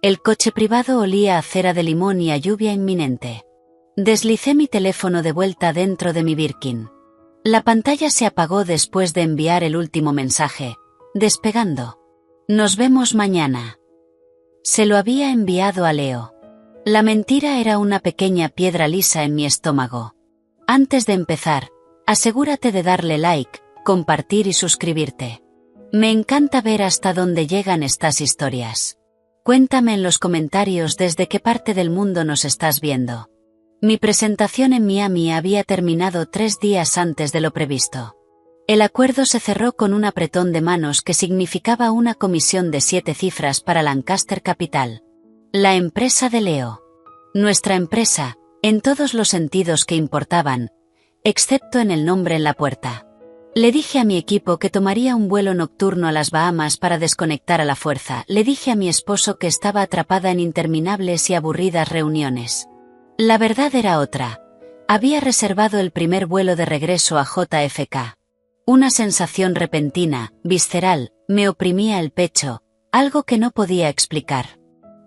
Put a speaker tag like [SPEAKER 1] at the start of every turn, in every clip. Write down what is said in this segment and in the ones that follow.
[SPEAKER 1] El coche privado olía a cera de limón y a lluvia inminente. Deslicé mi teléfono de vuelta dentro de mi Birkin. La pantalla se apagó después de enviar el último mensaje, despegando. Nos vemos mañana. Se lo había enviado a Leo. La mentira era una pequeña piedra lisa en mi estómago. Antes de empezar, asegúrate de darle like, compartir y suscribirte. Me encanta ver hasta dónde llegan estas historias. Cuéntame en los comentarios desde qué parte del mundo nos estás viendo. Mi presentación en Miami había terminado 3 días antes de lo previsto. El acuerdo se cerró con un apretón de manos que significaba una comisión de 7 cifras para Lancaster Capital. La empresa de Leo. Nuestra empresa, en todos los sentidos que importaban, excepto en el nombre en la puerta. Le dije a mi equipo que tomaría un vuelo nocturno a las Bahamas para desconectar a la fuerza. Le dije a mi esposo que estaba atrapada en interminables y aburridas reuniones. La verdad era otra. Había reservado el primer vuelo de regreso a JFK. Una sensación repentina, visceral, me oprimía el pecho, algo que no podía explicar.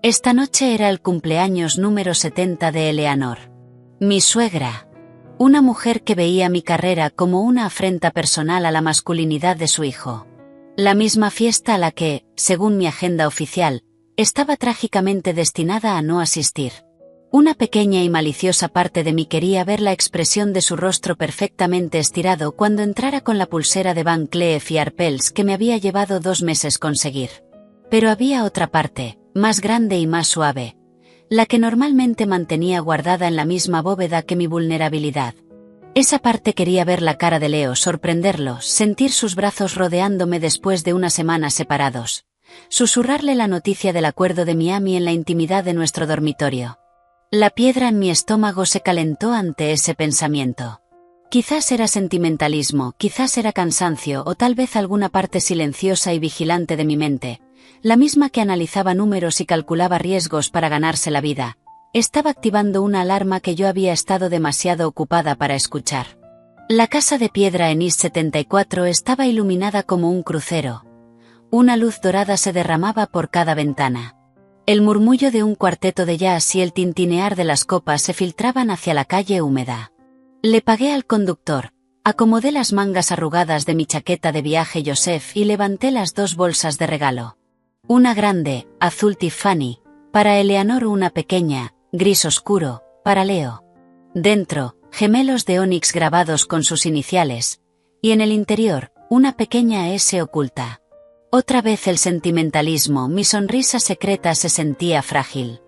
[SPEAKER 1] Esta noche era el cumpleaños número 70 de Eleanor. Mi suegra. Una mujer que veía mi carrera como una afrenta personal a la masculinidad de su hijo. La misma fiesta a la que, según mi agenda oficial, estaba trágicamente destinada a no asistir. Una pequeña y maliciosa parte de mí quería ver la expresión de su rostro perfectamente estirado cuando entrara con la pulsera de Van Cleef y Arpels que me había llevado 2 meses conseguir. Pero había otra parte, más grande y más suave, la que normalmente mantenía guardada en la misma bóveda que mi vulnerabilidad. Esa parte quería ver la cara de Leo, sorprenderlo, sentir sus brazos rodeándome después de una semana separados, susurrarle la noticia del acuerdo de Miami en la intimidad de nuestro dormitorio. La piedra en mi estómago se calentó ante ese pensamiento. Quizás era sentimentalismo, quizás era cansancio o tal vez alguna parte silenciosa y vigilante de mi mente, la misma que analizaba números y calculaba riesgos para ganarse la vida. Estaba activando una alarma que yo había estado demasiado ocupada para escuchar. La casa de piedra en East 74 estaba iluminada como un crucero. Una luz dorada se derramaba por cada ventana. El murmullo de un cuarteto de jazz y el tintinear de las copas se filtraban hacia la calle húmeda. Le pagué al conductor, acomodé las mangas arrugadas de mi chaqueta de viaje Joseph y levanté las 2 bolsas de regalo. Una grande, azul Tiffany, para Eleanor, una pequeña, gris oscuro, para Leo. Dentro, gemelos de ónix grabados con sus iniciales, y en el interior, una pequeña S oculta. Otra vez el sentimentalismo, mi sonrisa secreta se sentía frágil.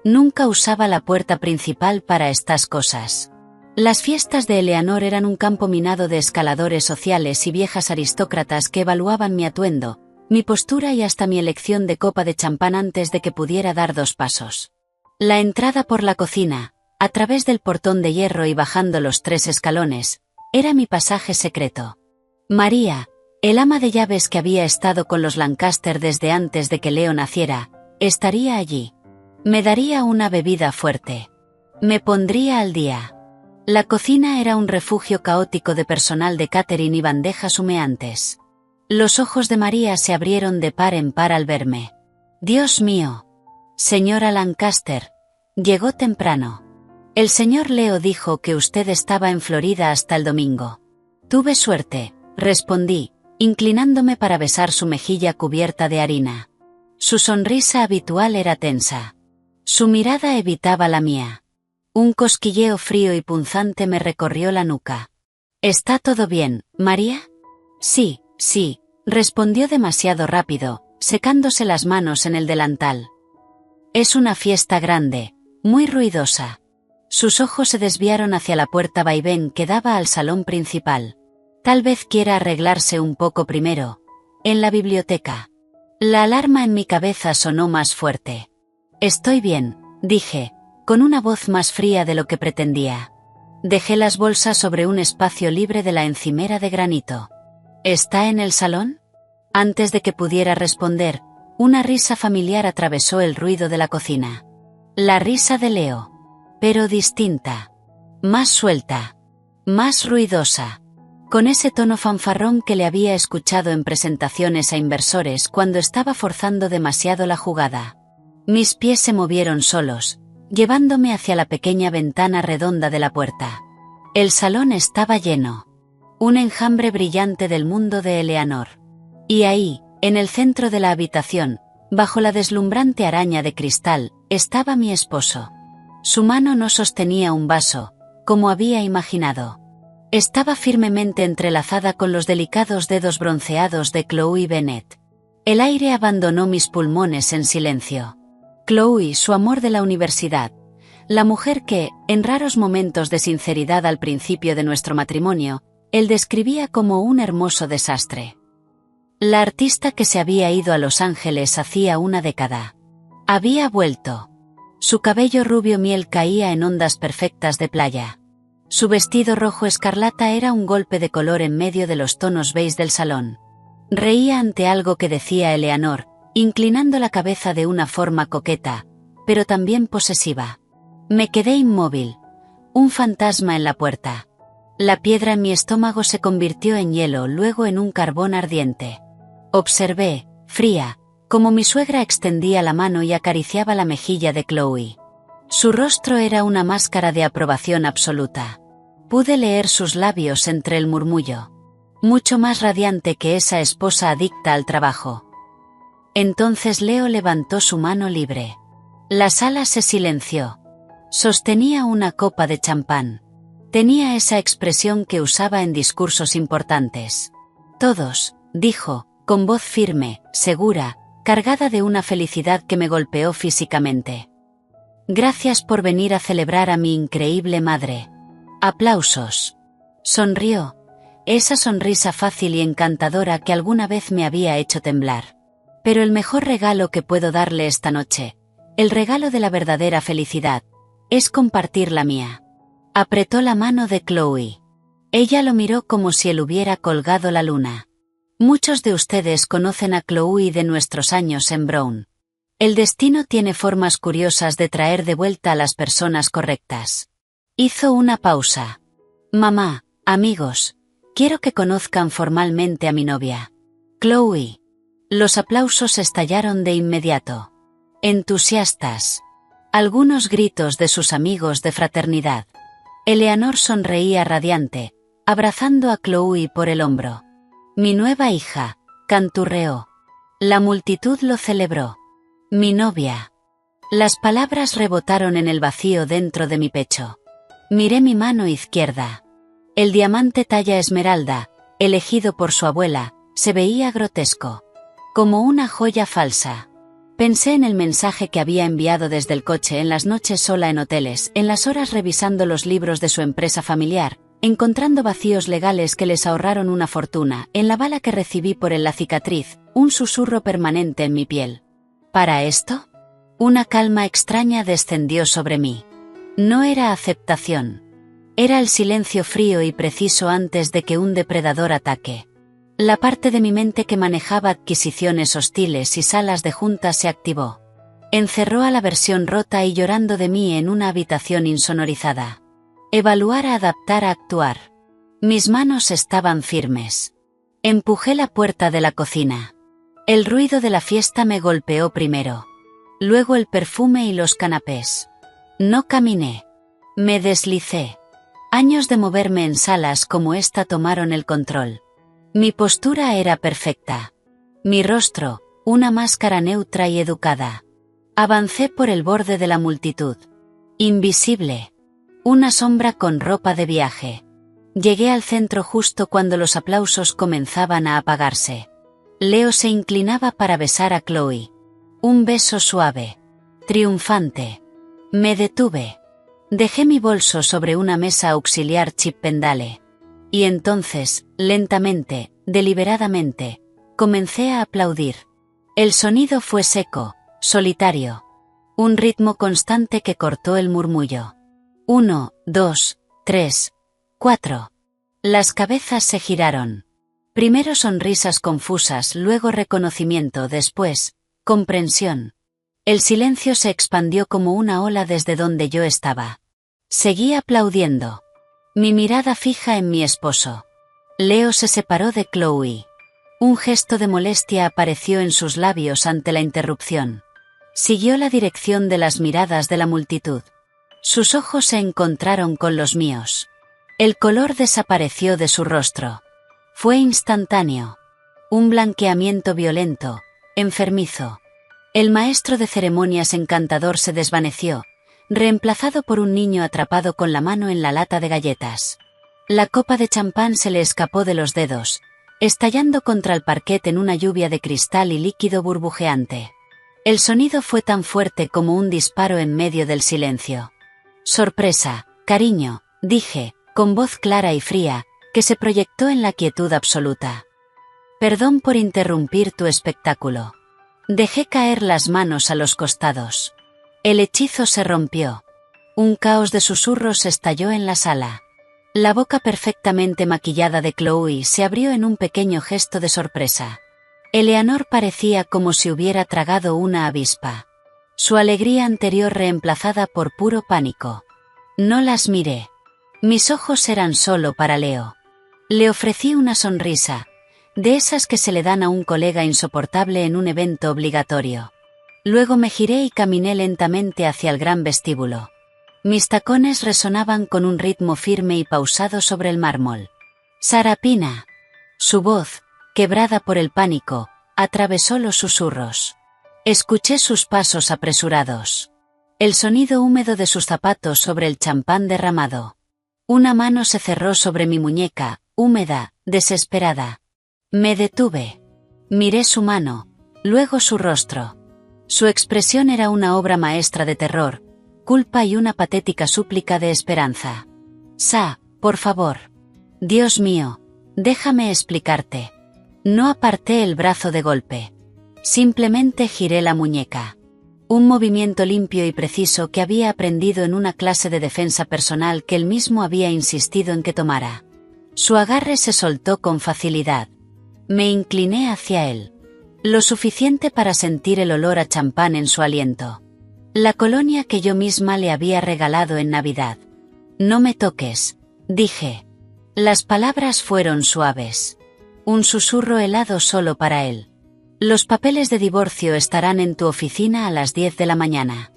[SPEAKER 1] Nunca usaba la puerta principal para estas cosas. Las fiestas de Eleanor eran un campo minado de escaladores sociales y viejas aristócratas que evaluaban mi atuendo, mi postura y hasta mi elección de copa de champán antes de que pudiera dar 2 pasos. La entrada por la cocina, a través del portón de hierro y bajando los 3 escalones, era mi pasaje secreto. María, el ama de llaves que había estado con los Lancaster desde antes de que Leo naciera, estaría allí. Me daría una bebida fuerte. Me pondría al día. La cocina era un refugio caótico de personal de catering y bandejas humeantes. Los ojos de María se abrieron de par en par al verme. Dios mío. Señora Lancaster, llegó temprano. El señor Leo dijo que usted estaba en Florida hasta el domingo. Tuve suerte, respondí, inclinándome para besar su mejilla cubierta de harina. Su sonrisa habitual era tensa. Su mirada evitaba la mía. Un cosquilleo frío y punzante me recorrió la nuca. ¿Está todo bien, María? Sí, respondió demasiado rápido, secándose las manos en el delantal. Es una fiesta grande, muy ruidosa. Sus ojos se desviaron hacia la puerta vaivén que daba al salón principal. Tal vez quiera arreglarse un poco primero. En la biblioteca. La alarma en mi cabeza sonó más fuerte. Estoy bien, dije, con una voz más fría de lo que pretendía. Dejé las bolsas sobre un espacio libre de la encimera de granito. ¿Está en el salón? Antes de que pudiera responder, una risa familiar atravesó el ruido de la cocina. La risa de Leo. Pero distinta. Más suelta. Más ruidosa. Con ese tono fanfarrón que le había escuchado en presentaciones a inversores cuando estaba forzando demasiado la jugada. Mis pies se movieron solos, llevándome hacia la pequeña ventana redonda de la puerta. El salón estaba lleno. Un enjambre brillante del mundo de Eleanor. Y ahí, en el centro de la habitación, bajo la deslumbrante araña de cristal, estaba mi esposo. Su mano no sostenía un vaso, como había imaginado. Estaba firmemente entrelazada con los delicados dedos bronceados de Chloe Bennet. El aire abandonó mis pulmones en silencio. Chloe, su amor de la universidad. La mujer que, en raros momentos de sinceridad al principio de nuestro matrimonio, él describía como un hermoso desastre. La artista que se había ido a Los Ángeles hacía una década. Había vuelto. Su cabello rubio miel caía en ondas perfectas de playa. Su vestido rojo escarlata era un golpe de color en medio de los tonos beige del salón. Reía ante algo que decía Eleanor, inclinando la cabeza de una forma coqueta, pero también posesiva. Me quedé inmóvil. Un fantasma en la puerta. La piedra en mi estómago se convirtió en hielo, luego en un carbón ardiente. Observé, fría, como mi suegra extendía la mano y acariciaba la mejilla de Chloe. Su rostro era una máscara de aprobación absoluta. Pude leer sus labios entre el murmullo. Mucho más radiante que esa esposa adicta al trabajo. Entonces Leo levantó su mano libre. La sala se silenció. Sostenía una copa de champán. Tenía esa expresión que usaba en discursos importantes. Todos, dijo, con voz firme, segura, cargada de una felicidad que me golpeó físicamente. Gracias por venir a celebrar a mi increíble madre. Aplausos. Sonrió. Esa sonrisa fácil y encantadora que alguna vez me había hecho temblar. Pero el mejor regalo que puedo darle esta noche, el regalo de la verdadera felicidad, es compartir la mía. Apretó la mano de Chloe. Ella lo miró como si él hubiera colgado la luna. Muchos de ustedes conocen a Chloe de nuestros años en Brown. El destino tiene formas curiosas de traer de vuelta a las personas correctas. Hizo una pausa. Mamá, amigos, quiero que conozcan formalmente a mi novia. Chloe. Los aplausos estallaron de inmediato. Entusiastas. Algunos gritos de sus amigos de fraternidad. Eleanor sonreía radiante, abrazando a Chloe por el hombro. Mi nueva hija, canturreó. La multitud lo celebró. Mi novia. Las palabras rebotaron en el vacío dentro de mi pecho. Miré mi mano izquierda. El diamante talla esmeralda, elegido por su abuela, se veía grotesco. Como una joya falsa. Pensé en el mensaje que había enviado desde el coche en las noches sola en hoteles, en las horas revisando los libros de su empresa familiar, encontrando vacíos legales que les ahorraron una fortuna, en la bala que recibí por la cicatriz, un susurro permanente en mi piel. ¿Para esto? Una calma extraña descendió sobre mí. No era aceptación. Era el silencio frío y preciso antes de que un depredador ataque. La parte de mi mente que manejaba adquisiciones hostiles y salas de juntas se activó. Encerró a la versión rota y llorando de mí en una habitación insonorizada. Evaluar a adaptar a actuar. Mis manos estaban firmes. Empujé la puerta de la cocina. El ruido de la fiesta me golpeó primero. Luego el perfume y los canapés. No caminé. Me deslicé. Años de moverme en salas como esta tomaron el control. Mi postura era perfecta. Mi rostro, una máscara neutra y educada. Avancé por el borde de la multitud. Invisible. Una sombra con ropa de viaje. Llegué al centro justo cuando los aplausos comenzaban a apagarse. Leo se inclinaba para besar a Chloe. Un beso suave. Triunfante. Me detuve. Dejé mi bolso sobre una mesa auxiliar Chippendale. Y entonces, lentamente, deliberadamente, comencé a aplaudir. El sonido fue seco, solitario. Un ritmo constante que cortó el murmullo. 1, 2, 3, 4. Las cabezas se giraron. Primero sonrisas confusas, luego reconocimiento, después, comprensión. El silencio se expandió como una ola desde donde yo estaba. Seguí aplaudiendo. Mi mirada fija en mi esposo. Leo se separó de Chloe. Un gesto de molestia apareció en sus labios ante la interrupción. Siguió la dirección de las miradas de la multitud. Sus ojos se encontraron con los míos. El color desapareció de su rostro. Fue instantáneo. Un blanqueamiento violento, enfermizo. El maestro de ceremonias encantador se desvaneció, reemplazado por un niño atrapado con la mano en la lata de galletas. La copa de champán se le escapó de los dedos, estallando contra el parquet en una lluvia de cristal y líquido burbujeante. El sonido fue tan fuerte como un disparo en medio del silencio. Sorpresa, cariño, dije, con voz clara y fría, que se proyectó en la quietud absoluta. Perdón por interrumpir tu espectáculo. Dejé caer las manos a los costados. El hechizo se rompió. Un caos de susurros estalló en la sala. La boca perfectamente maquillada de Chloe se abrió en un pequeño gesto de sorpresa. Eleanor parecía como si hubiera tragado una avispa. Su alegría anterior reemplazada por puro pánico. No las miré. Mis ojos eran solo para Leo. Le ofrecí una sonrisa, de esas que se le dan a un colega insoportable en un evento obligatorio. Luego me giré y caminé lentamente hacia el gran vestíbulo. Mis tacones resonaban con un ritmo firme y pausado sobre el mármol. Sarapina. Su voz, quebrada por el pánico, atravesó los susurros. Escuché sus pasos apresurados. El sonido húmedo de sus zapatos sobre el champán derramado. Una mano se cerró sobre mi muñeca, húmeda, desesperada. Me detuve. Miré su mano, luego su rostro. Su expresión era una obra maestra de terror, culpa y una patética súplica de esperanza. Sa, por favor. Dios mío, déjame explicarte. No aparté el brazo de golpe. Simplemente giré la muñeca. Un movimiento limpio y preciso que había aprendido en una clase de defensa personal que él mismo había insistido en que tomara. Su agarre se soltó con facilidad. Me incliné hacia él. Lo suficiente para sentir el olor a champán en su aliento. La colonia que yo misma le había regalado en Navidad. No me toques, dije. Las palabras fueron suaves. Un susurro helado solo para él. Los papeles de divorcio estarán en tu oficina a las 10 de la mañana.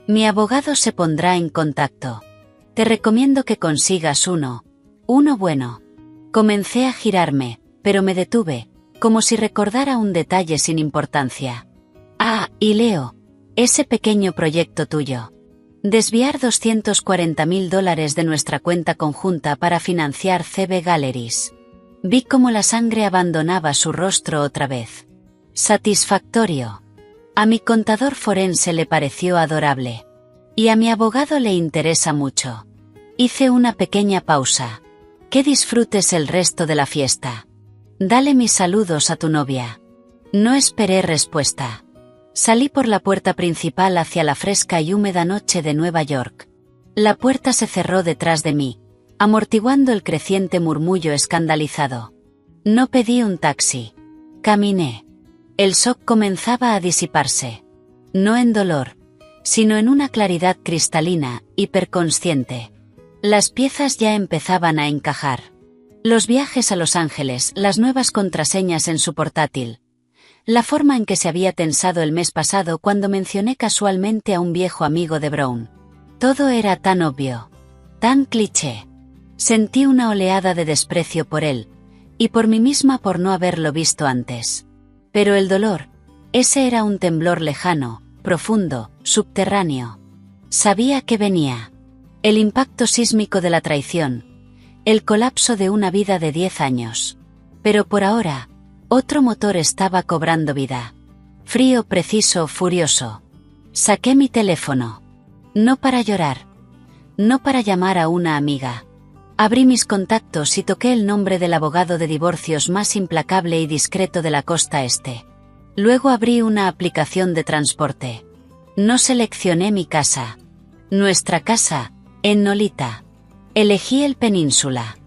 [SPEAKER 1] Mi abogado se pondrá en contacto. Te recomiendo que consigas uno bueno. Comencé a girarme, pero me detuve, como si recordara un detalle sin importancia. Ah, y Leo, ese pequeño proyecto tuyo. Desviar $240.000 de nuestra cuenta conjunta para financiar CB Galleries. Vi cómo la sangre abandonaba su rostro otra vez. Satisfactorio. A mi contador forense le pareció adorable. Y a mi abogado le interesa mucho. Hice una pequeña pausa. Que disfrutes el resto de la fiesta. Dale mis saludos a tu novia. No esperé respuesta. Salí por la puerta principal hacia la fresca y húmeda noche de Nueva York. La puerta se cerró detrás de mí, amortiguando el creciente murmullo escandalizado. No pedí un taxi. Caminé. El shock comenzaba a disiparse. No en dolor, sino en una claridad cristalina, hiperconsciente. Las piezas ya empezaban a encajar. Los viajes a Los Ángeles, las nuevas contraseñas en su portátil. La forma en que se había tensado el mes pasado cuando mencioné casualmente a un viejo amigo de Brown. Todo era tan obvio. Tan cliché. Sentí una oleada de desprecio por él, y por mí misma por no haberlo visto antes. Pero el dolor, ese era un temblor lejano, profundo, subterráneo. Sabía que venía. El impacto sísmico de la traición. El colapso de una vida de 10 años. Pero por ahora, otro motor estaba cobrando vida. Frío, preciso, furioso. Saqué mi teléfono. No para llorar. No para llamar a una amiga. Abrí mis contactos y toqué el nombre del abogado de divorcios más implacable y discreto de la costa este. Luego abrí una aplicación de transporte. No seleccioné mi casa. Nuestra casa, en Nolita. Elegí el Península.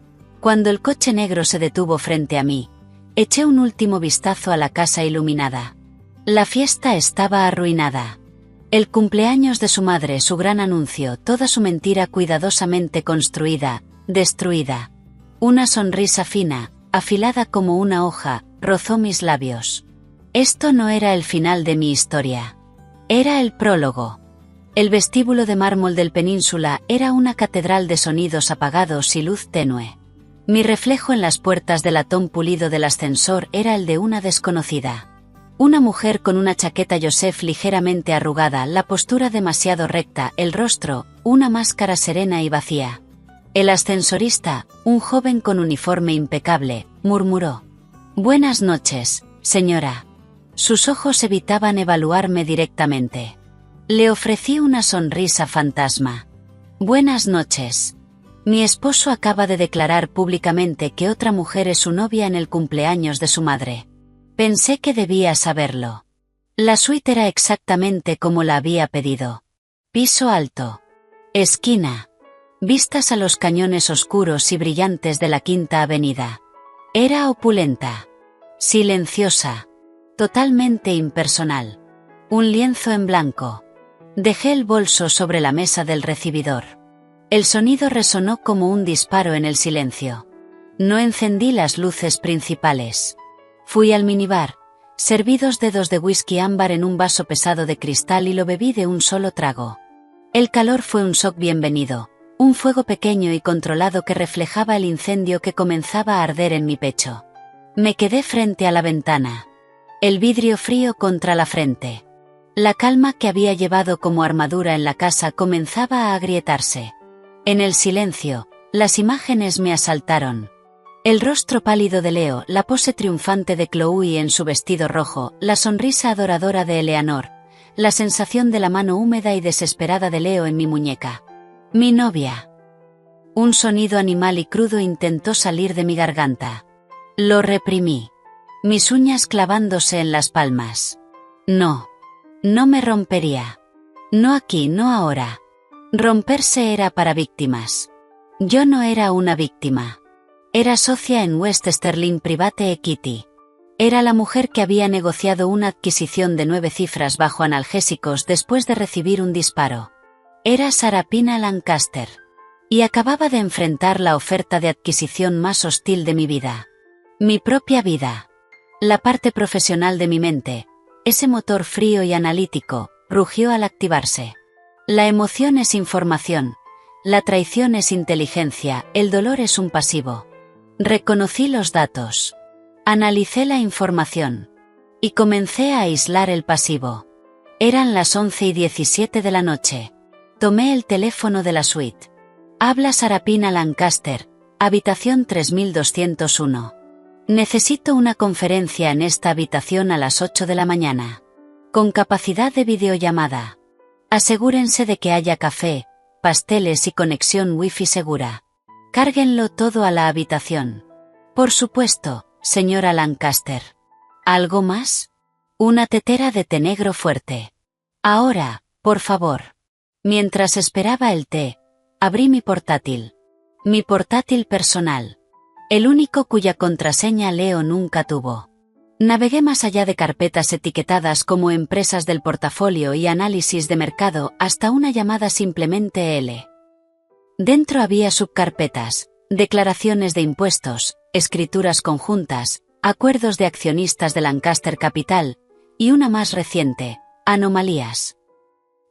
[SPEAKER 1] Cuando el coche negro se detuvo frente a mí, eché un último vistazo a la casa iluminada. La fiesta estaba arruinada. El cumpleaños de su madre, su gran anuncio, toda su mentira cuidadosamente construida, destruida. Una sonrisa fina, afilada como una hoja, rozó mis labios. Esto no era el final de mi historia. Era el prólogo. El vestíbulo de mármol del Península era una catedral de sonidos apagados y luz tenue. Mi reflejo en las puertas del latón pulido del ascensor era el de una desconocida. Una mujer con una chaqueta Joseph ligeramente arrugada, la postura demasiado recta, el rostro, una máscara serena y vacía. El ascensorista, un joven con uniforme impecable, murmuró: «Buenas noches, señora». Sus ojos evitaban evaluarme directamente. Le ofrecí una sonrisa fantasma. «Buenas noches. Mi esposo acaba de declarar públicamente que otra mujer es su novia en el cumpleaños de su madre». Pensé que debía saberlo. La suite era exactamente como la había pedido. Piso alto. Esquina. Vistas a los cañones oscuros y brillantes de la Quinta Avenida. Era opulenta. Silenciosa. Totalmente impersonal. Un lienzo en blanco. Dejé el bolso sobre la mesa del recibidor. El sonido resonó como un disparo en el silencio. No encendí las luces principales. Fui al minibar, serví 2 dedos de whisky ámbar en un vaso pesado de cristal y lo bebí de un solo trago. El calor fue un shock bienvenido, un fuego pequeño y controlado que reflejaba el incendio que comenzaba a arder en mi pecho. Me quedé frente a la ventana. El vidrio frío contra la frente. La calma que había llevado como armadura en la casa comenzaba a agrietarse. En el silencio, las imágenes me asaltaron. El rostro pálido de Leo, la pose triunfante de Chloe en su vestido rojo, la sonrisa adoradora de Eleanor, la sensación de la mano húmeda y desesperada de Leo en mi muñeca. Mi novia. Un sonido animal y crudo intentó salir de mi garganta. Lo reprimí. Mis uñas clavándose en las palmas. No. No me rompería. No aquí, no ahora. Romperse era para víctimas. Yo no era una víctima. Era socia en West Sterling Private Equity. Era la mujer que había negociado una adquisición de 9 cifras bajo analgésicos después de recibir un disparo. Era Sarapina Lancaster. Y acababa de enfrentar la oferta de adquisición más hostil de mi vida. Mi propia vida. La parte profesional de mi mente, ese motor frío y analítico, rugió al activarse. La emoción es información. La traición es inteligencia, el dolor es un pasivo. Reconocí los datos. Analicé la información. Y comencé a aislar el pasivo. Eran las 11:17 de la noche. Tomé el teléfono de la suite. Habla Sarapina Lancaster, habitación 3201. Necesito una conferencia en esta habitación a las 8 de la mañana. Con capacidad de videollamada. Asegúrense de que haya café, pasteles y conexión wifi segura. Cárguenlo todo a la habitación. Por supuesto, señora Lancaster. ¿Algo más? Una tetera de té negro fuerte. Ahora, por favor. Mientras esperaba el té, abrí mi portátil. Mi portátil personal. El único cuya contraseña Leo nunca tuvo. Navegué más allá de carpetas etiquetadas como empresas del portafolio y análisis de mercado hasta una llamada simplemente L. Dentro había subcarpetas, declaraciones de impuestos, escrituras conjuntas, acuerdos de accionistas de Lancaster Capital, y una más reciente, anomalías.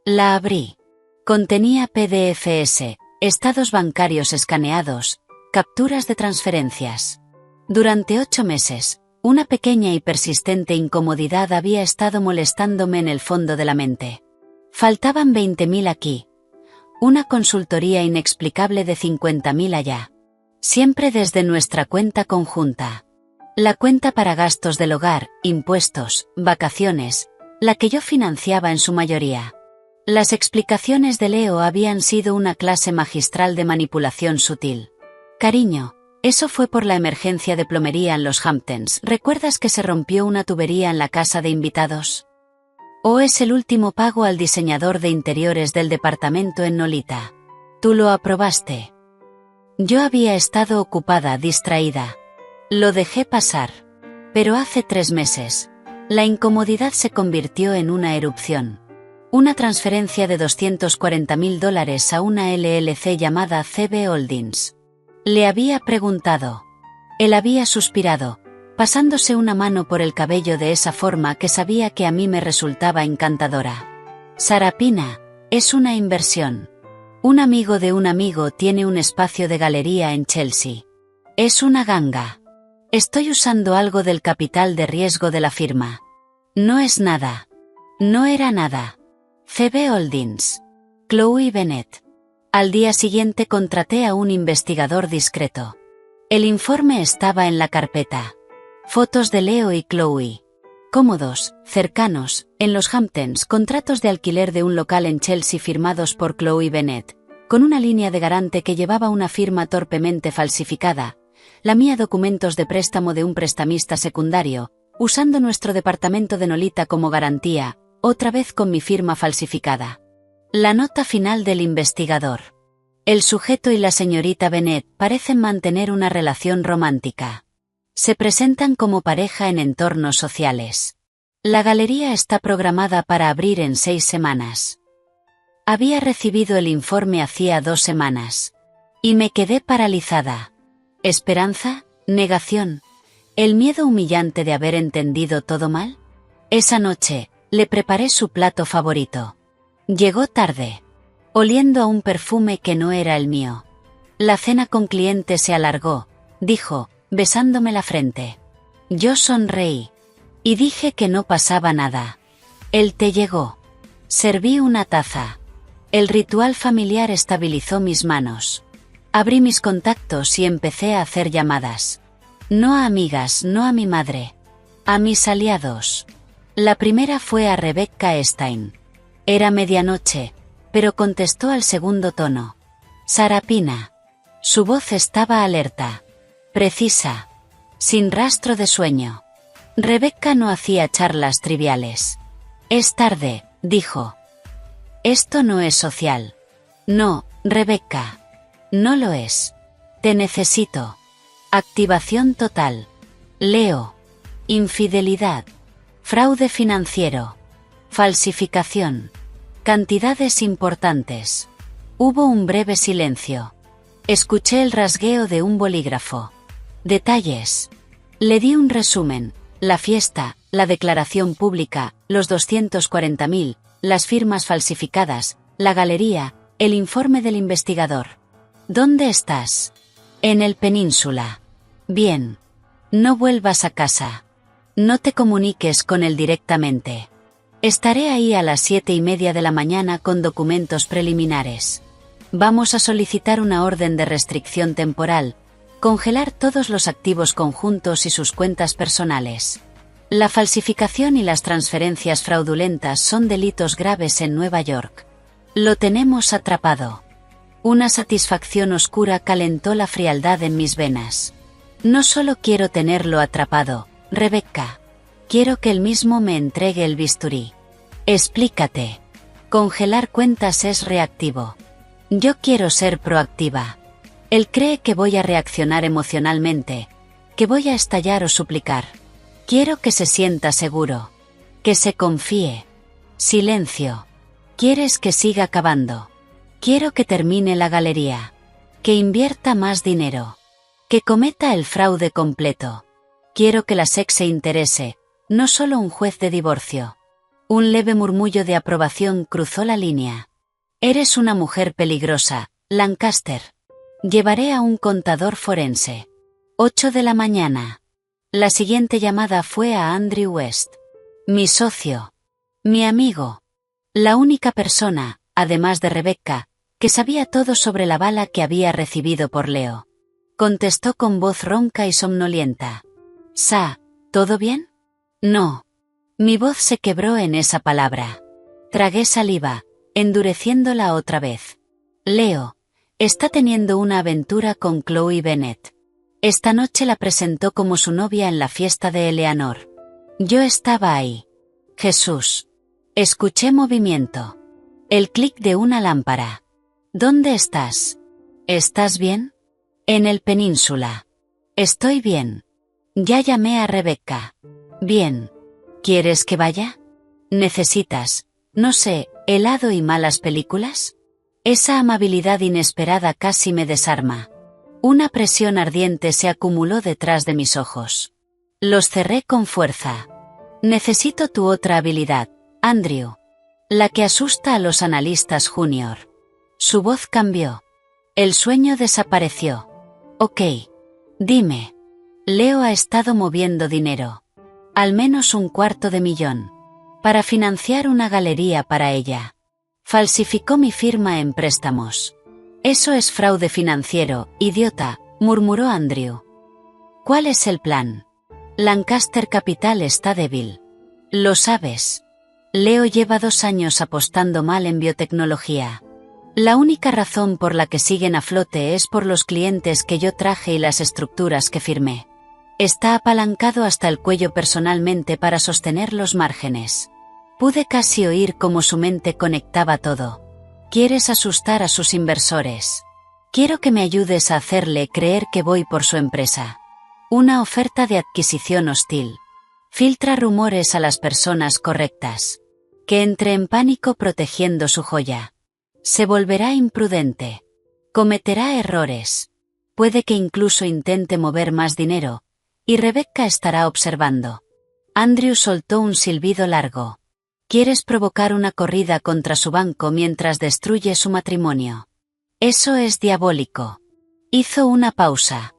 [SPEAKER 1] La abrí. Contenía PDFs, estados bancarios escaneados, capturas de transferencias. Durante 8 meses, una pequeña y persistente incomodidad había estado molestándome en el fondo de la mente. Faltaban 20.000 aquí. Una consultoría inexplicable de 50.000 allá. Siempre desde nuestra cuenta conjunta. La cuenta para gastos del hogar, impuestos, vacaciones, la que yo financiaba en su mayoría. Las explicaciones de Leo habían sido una clase magistral de manipulación sutil. Cariño, eso fue por la emergencia de plomería en los Hamptons. ¿Recuerdas que se rompió una tubería en la casa de invitados? ¿O es el último pago al diseñador de interiores del departamento en Nolita? Tú lo aprobaste. Yo había estado ocupada, distraída. Lo dejé pasar. Pero hace 3 meses, la incomodidad se convirtió en una erupción. Una transferencia de $240.000 a una LLC llamada CB Holdings. Le había preguntado. Él había suspirado, pasándose una mano por el cabello de esa forma que sabía que a mí me resultaba encantadora. Sarapina, es una inversión. Un amigo de un amigo tiene un espacio de galería en Chelsea. Es una ganga. Estoy usando algo del capital de riesgo de la firma. No es nada. No era nada. CB Holdings. Chloe Bennett. Al día siguiente contraté a un investigador discreto. El informe estaba en la carpeta. Fotos de Leo y Chloe. Cómodos, cercanos, en los Hamptons, contratos de alquiler de un local en Chelsea firmados por Chloe Bennett, con una línea de garante que llevaba una firma torpemente falsificada, la mía documentos de préstamo de un prestamista secundario, usando nuestro departamento de Nolita como garantía, otra vez con mi firma falsificada. La nota final del investigador. El sujeto y la señorita Bennett parecen mantener una relación romántica. Se presentan como pareja en entornos sociales. La galería está programada para abrir en 6 semanas. Había recibido el informe hacía 2 semanas. Y me quedé paralizada. ¿Esperanza? ¿Negación? ¿El miedo humillante de haber entendido todo mal? Esa noche, le preparé su plato favorito. Llegó tarde. Oliendo a un perfume que no era el mío. La cena con cliente se alargó, dijo, besándome la frente. Yo sonreí. Y dije que no pasaba nada. El té llegó. Serví una taza. El ritual familiar estabilizó mis manos. Abrí mis contactos y empecé a hacer llamadas. No a amigas, no a mi madre. A mis aliados. La primera fue a Rebecca Stein. Era medianoche, pero contestó al segundo tono. Sarapina. Su voz estaba alerta. Precisa. Sin rastro de sueño. Rebecca no hacía charlas triviales. Es tarde, dijo. Esto no es social. No, Rebecca. No lo es. Te necesito. Activación total. Leo. Infidelidad. Fraude financiero. Falsificación. Cantidades importantes. Hubo un breve silencio. Escuché el rasgueo de un bolígrafo. Detalles. Le di un resumen, la fiesta, la declaración pública, los 240.000, las firmas falsificadas, la galería, el informe del investigador. ¿Dónde estás? En el Península. Bien. No vuelvas a casa. No te comuniques con él directamente. Estaré ahí a las 7:30 de la mañana con documentos preliminares. Vamos a solicitar una orden de restricción temporal, congelar todos los activos conjuntos y sus cuentas personales. La falsificación y las transferencias fraudulentas son delitos graves en Nueva York. Lo tenemos atrapado. Una satisfacción oscura calentó la frialdad en mis venas. No solo quiero tenerlo atrapado, Rebecca. Quiero que él mismo me entregue el bisturí. Explícate. Congelar cuentas es reactivo. Yo quiero ser proactiva. Él cree que voy a reaccionar emocionalmente, que voy a estallar o suplicar. Quiero que se sienta seguro. Que se confíe. Silencio. ¿Quieres que siga cavando? Quiero que termine la galería. Que invierta más dinero. Que cometa el fraude completo. Quiero que la SEC se interese, no solo un juez de divorcio. Un leve murmullo de aprobación cruzó la línea. Eres una mujer peligrosa, Lancaster. Llevaré a un contador forense. 8 de la mañana. La siguiente llamada fue a Andrew West. Mi socio. Mi amigo. La única persona, además de Rebecca, que sabía todo sobre la bala que había recibido por Leo. Contestó con voz ronca y somnolienta. Sa, ¿todo bien? No. Mi voz se quebró en esa palabra. Tragué saliva, endureciéndola otra vez. Leo. Está teniendo una aventura con Chloe Bennett. Esta noche la presentó como su novia en la fiesta de Eleanor. Yo estaba ahí. Jesús. Escuché movimiento. El clic de una lámpara. ¿Dónde estás? ¿Estás bien? En el Península. Estoy bien. Ya llamé a Rebecca. Bien. ¿Quieres que vaya? ¿Necesitas, no sé, helado y malas películas? Esa amabilidad inesperada casi me desarma. Una presión ardiente se acumuló detrás de mis ojos. Los cerré con fuerza. Necesito tu otra habilidad, Andrew. La que asusta a los analistas junior. Su voz cambió. El sueño desapareció. Ok. Dime. Leo ha estado moviendo dinero. Al menos $250,000. Para financiar una galería para ella. Falsificó mi firma en préstamos. Eso es fraude financiero, idiota, murmuró Andrew. ¿Cuál es el plan? Lancaster Capital está débil. Lo sabes. Leo lleva 2 años apostando mal en biotecnología. La única razón por la que siguen a flote es por los clientes que yo traje y las estructuras que firmé. Está apalancado hasta el cuello personalmente para sostener los márgenes. Pude casi oír cómo su mente conectaba todo. Quieres asustar a sus inversores. Quiero que me ayudes a hacerle creer que voy por su empresa. Una oferta de adquisición hostil. Filtra rumores a las personas correctas. Que entre en pánico protegiendo su joya. Se volverá imprudente. Cometerá errores. Puede que incluso intente mover más dinero, y Rebecca estará observando. Andrew soltó un silbido largo. Quieres provocar una corrida contra su banco mientras destruye su matrimonio. Eso es diabólico. Hizo una pausa.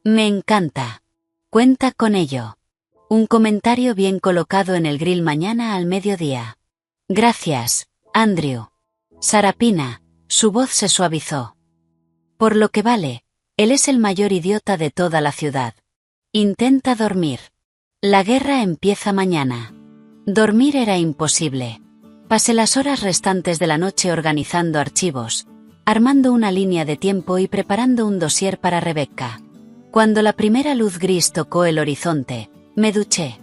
[SPEAKER 1] Me encanta. Cuenta con ello. Un comentario bien colocado en el grill mañana al mediodía. Gracias, Andrew. Sarapina, su voz se suavizó. Por lo que vale, él es el mayor idiota de toda la ciudad. Intenta dormir. La guerra empieza mañana. Dormir era imposible. Pasé las horas restantes de la noche organizando archivos, armando una línea de tiempo y preparando un dossier para Rebecca. Cuando la primera luz gris tocó el horizonte, me duché.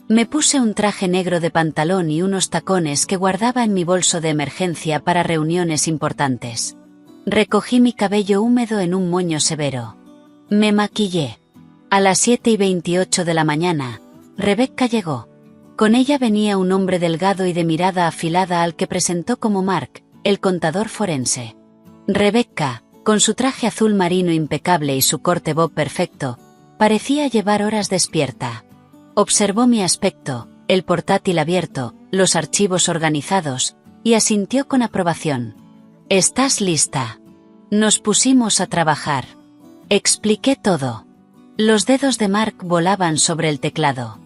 [SPEAKER 1] Me puse un traje negro de pantalón y unos tacones que guardaba en mi bolso de emergencia para reuniones importantes. Recogí mi cabello húmedo en un moño severo. Me maquillé. A las 7:28 de la mañana, Rebecca llegó. Con ella venía un hombre delgado y de mirada afilada al que presentó como Mark, el contador forense. Rebecca, con su traje azul marino impecable y su corte bob perfecto, parecía llevar horas despierta. Observó mi aspecto, el portátil abierto, los archivos organizados, y asintió con aprobación. ¿Estás lista? Nos pusimos a trabajar. Expliqué todo. Los dedos de Mark volaban sobre el teclado.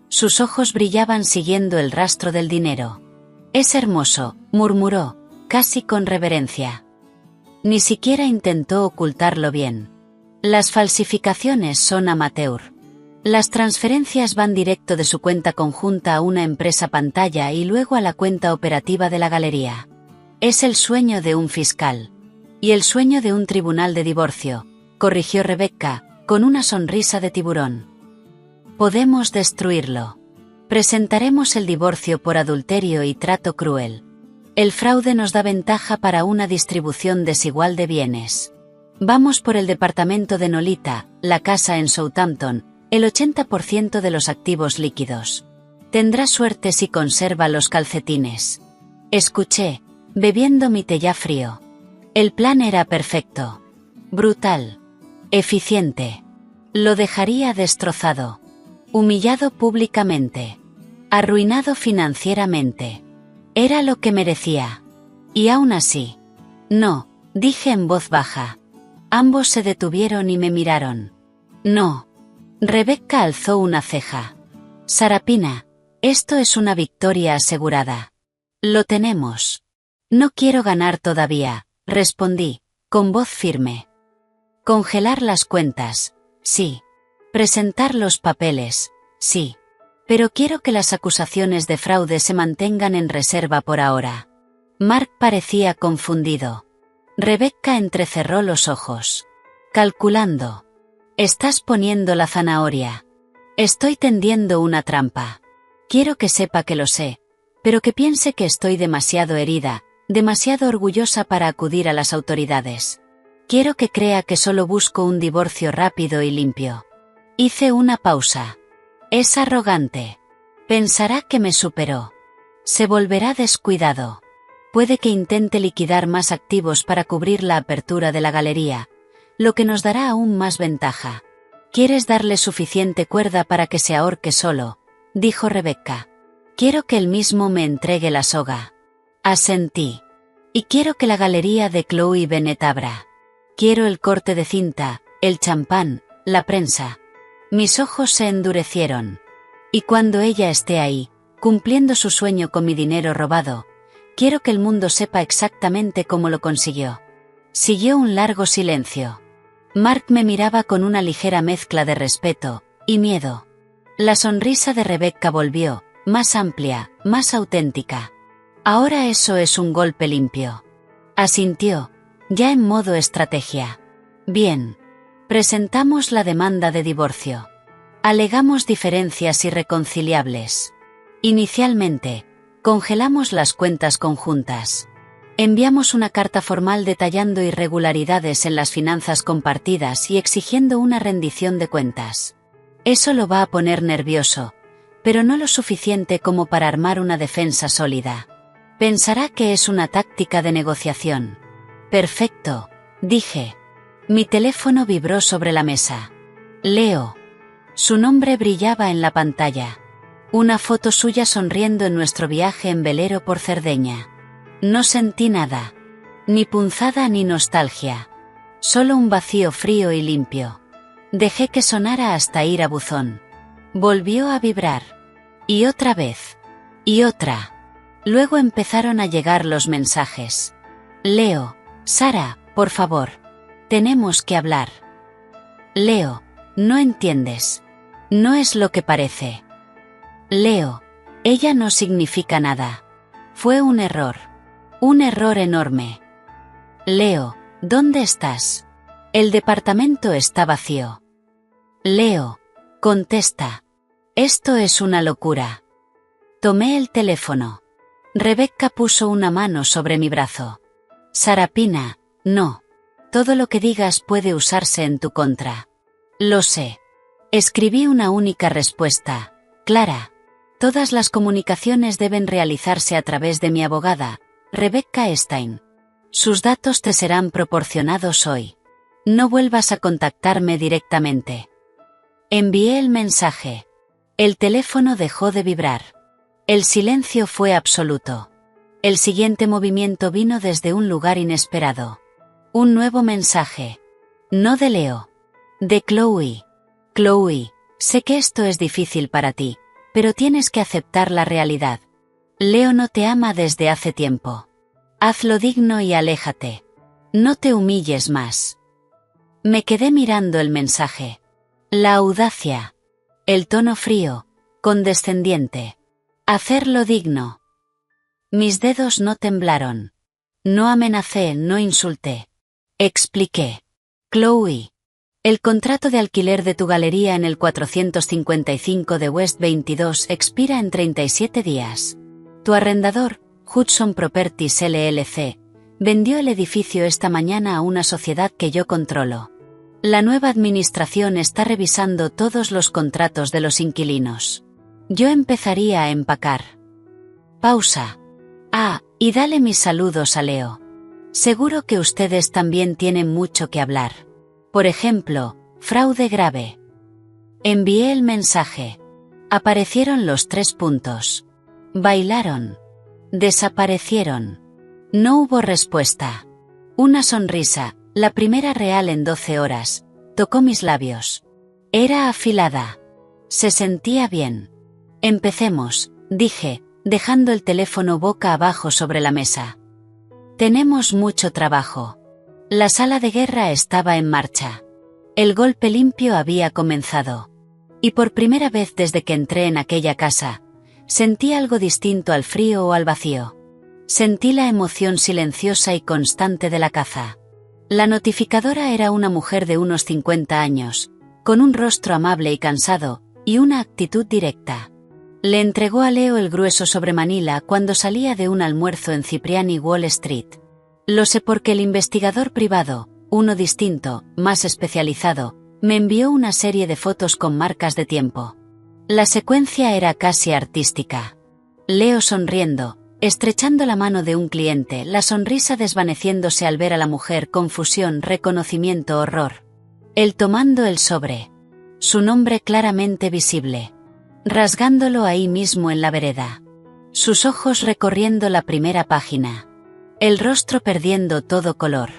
[SPEAKER 1] Sus ojos brillaban siguiendo el rastro del dinero. Es hermoso, murmuró, casi con reverencia. Ni siquiera intentó ocultarlo bien. Las falsificaciones son amateur. Las transferencias van directo de su cuenta conjunta a una empresa pantalla y luego a la cuenta operativa de la galería. Es el sueño de un fiscal. Y el sueño de un tribunal de divorcio, corrigió Rebecca, con una sonrisa de tiburón. Podemos destruirlo. Presentaremos el divorcio por adulterio y trato cruel. El fraude nos da ventaja para una distribución desigual de bienes. Vamos por el departamento de Nolita, la casa en Southampton, el 80% de los activos líquidos. Tendrá suerte si conserva los calcetines. Escuché, bebiendo mi té ya frío. El plan era perfecto. Brutal. Eficiente. Lo dejaría destrozado. Humillado públicamente. Arruinado financieramente. Era lo que merecía. Y aún así. No, dije en voz baja. Ambos se detuvieron y me miraron. No. Rebecca alzó una ceja. Sarapina, esto es una victoria asegurada. Lo tenemos. No quiero ganar todavía, respondí, con voz firme. Congelar las cuentas, sí. Presentar los papeles, sí. Pero quiero que las acusaciones de fraude se mantengan en reserva por ahora. Mark parecía confundido. Rebecca entrecerró los ojos. Calculando. Estás poniendo la zanahoria. Estoy tendiendo una trampa. Quiero que sepa que lo sé, pero que piense que estoy demasiado herida, demasiado orgullosa para acudir a las autoridades. Quiero que crea que solo busco un divorcio rápido y limpio. Hice una pausa. Es arrogante. Pensará que me superó. Se volverá descuidado. Puede que intente liquidar más activos para cubrir la apertura de la galería, lo que nos dará aún más ventaja. ¿Quieres darle suficiente cuerda para que se ahorque solo?, dijo Rebecca. Quiero que él mismo me entregue la soga. Asentí. Y quiero que la galería de Chloe Bennet abra. Quiero el corte de cinta, el champán, la prensa. Mis ojos se endurecieron. Y cuando ella esté ahí, cumpliendo su sueño con mi dinero robado, quiero que el mundo sepa exactamente cómo lo consiguió. Siguió un largo silencio. Mark me miraba con una ligera mezcla de respeto y miedo. La sonrisa de Rebecca volvió, más amplia, más auténtica. Ahora eso es un golpe limpio. Asintió, ya en modo estrategia. Bien. Presentamos la demanda de divorcio. Alegamos diferencias irreconciliables. Inicialmente, congelamos las cuentas conjuntas. Enviamos una carta formal detallando irregularidades en las finanzas compartidas y exigiendo una rendición de cuentas. Eso lo va a poner nervioso, pero no lo suficiente como para armar una defensa sólida. Pensará que es una táctica de negociación. Perfecto, dije. Mi teléfono vibró sobre la mesa. Leo. Su nombre brillaba en la pantalla. Una foto suya sonriendo en nuestro viaje en velero por Cerdeña. No sentí nada. Ni punzada ni nostalgia. Solo un vacío frío y limpio. Dejé que sonara hasta ir a buzón. Volvió a vibrar. Y otra vez. Y otra. Luego empezaron a llegar los mensajes. Leo, Sara, por favor. Tenemos que hablar. Leo, no entiendes. No es lo que parece. Leo, ella no significa nada. Fue un error. Un error enorme. Leo, ¿dónde estás? El departamento está vacío. Leo, contesta. Esto es una locura. Tomé el teléfono. Rebecca puso una mano sobre mi brazo. Sarapina, no. Todo lo que digas puede usarse en tu contra. Lo sé. Escribí una única respuesta, clara. Todas las comunicaciones deben realizarse a través de mi abogada, Rebecca Stein. Sus datos te serán proporcionados hoy. No vuelvas a contactarme directamente. Envié el mensaje. El teléfono dejó de vibrar. El silencio fue absoluto. El siguiente movimiento vino desde un lugar inesperado. Un nuevo mensaje. No de Leo. De Chloe. Chloe, sé que esto es difícil para ti, pero tienes que aceptar la realidad. Leo no te ama desde hace tiempo. Hazlo digno y aléjate. No te humilles más. Me quedé mirando el mensaje. La audacia. El tono frío, condescendiente. Hacerlo digno. Mis dedos no temblaron. No amenacé, no insulté. Expliqué. Chloe. El contrato de alquiler de tu galería en el 455 de West 22 expira en 37 días. Tu arrendador, Hudson Properties LLC, vendió el edificio esta mañana a una sociedad que yo controlo. La nueva administración está revisando todos los contratos de los inquilinos. Yo empezaría a empacar. Pausa. Ah, y dale mis saludos a Leo. Seguro que ustedes también tienen mucho que hablar. Por ejemplo, fraude grave. Envié el mensaje. Aparecieron los 3 puntos. Bailaron. Desaparecieron. No hubo respuesta. Una sonrisa, la primera real en 12 horas, tocó mis labios. Era afilada. Se sentía bien. Empecemos, dije, dejando el teléfono boca abajo sobre la mesa. Tenemos mucho trabajo. La sala de guerra estaba en marcha. El golpe limpio había comenzado. Y por primera vez desde que entré en aquella casa, sentí algo distinto al frío o al vacío. Sentí la emoción silenciosa y constante de la caza. La notificadora era una mujer de unos 50 años, con un rostro amable y cansado, y una actitud directa. Le entregó a Leo el grueso sobre Manila cuando salía de un almuerzo en Cipriani Wall Street. Lo sé porque el investigador privado, uno distinto, más especializado, me envió una serie de fotos con marcas de tiempo. La secuencia era casi artística. Leo sonriendo, estrechando la mano de un cliente, la sonrisa desvaneciéndose al ver a la mujer, confusión, reconocimiento, horror. Él tomando el sobre. Su nombre claramente visible. Rasgándolo ahí mismo en la vereda. sus ojos recorriendo la primera página. El rostro perdiendo todo color.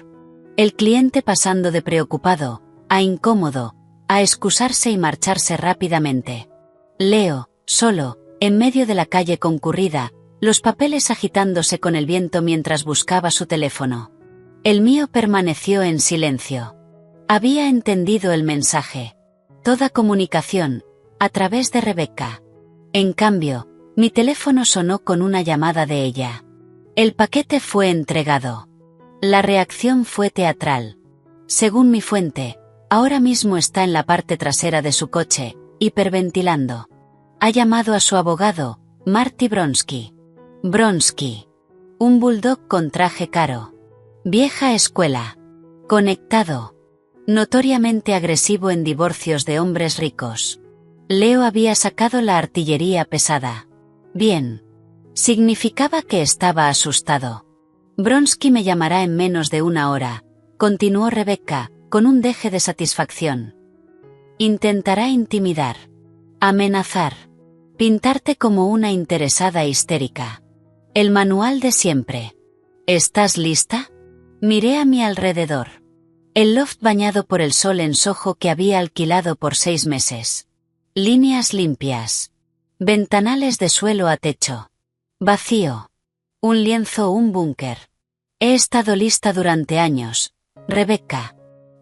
[SPEAKER 1] El cliente pasando de preocupado, a incómodo, a excusarse y marcharse rápidamente. Leo, solo, en medio de la calle concurrida, los papeles agitándose con el viento mientras buscaba su teléfono. El mío permaneció en silencio. Había entendido el mensaje. Toda comunicación, a través de Rebecca. En cambio, mi teléfono sonó con una llamada de ella. El paquete fue entregado. La reacción fue teatral. Según mi fuente, ahora mismo está en la parte trasera de su coche, hiperventilando. Ha llamado a su abogado, Marty Bronsky. Bronsky. Un bulldog con traje caro. Vieja escuela. Conectado. Notoriamente agresivo en divorcios de hombres ricos. Leo había sacado la artillería pesada. Bien. Significaba que estaba asustado. Bronsky me llamará en menos de una hora, continuó Rebecca, con un deje de satisfacción. Intentará intimidar. Amenazar. Pintarte como una interesada histérica. El manual de siempre. ¿Estás lista? Miré a mi alrededor. El loft bañado por el sol en Soho que había alquilado por 6 meses. Líneas limpias. Ventanales de suelo a techo. Vacío. Un lienzo o un búnker. He estado lista durante años, Rebecca.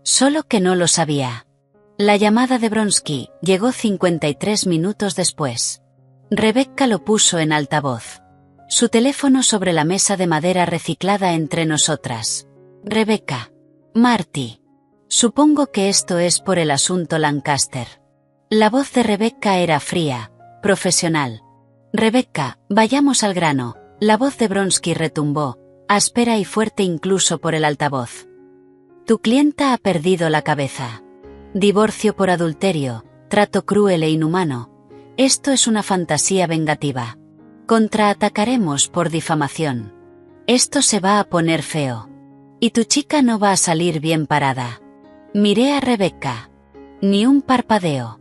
[SPEAKER 1] Solo que no lo sabía. La llamada de Bronsky llegó 53 minutos después. Rebecca lo puso en altavoz. Su teléfono sobre la mesa de madera reciclada entre nosotras. Rebecca. Marty. Supongo que esto es por el asunto Lancaster. La voz de Rebecca era fría, profesional. Rebecca, vayamos al grano. La voz de Bronsky retumbó, áspera y fuerte incluso por el altavoz. Tu clienta ha perdido la cabeza. Divorcio por adulterio, trato cruel e inhumano. Esto es una fantasía vengativa. Contraatacaremos por difamación. Esto se va a poner feo. Y tu chica no va a salir bien parada. Miré a Rebecca. Ni un parpadeo.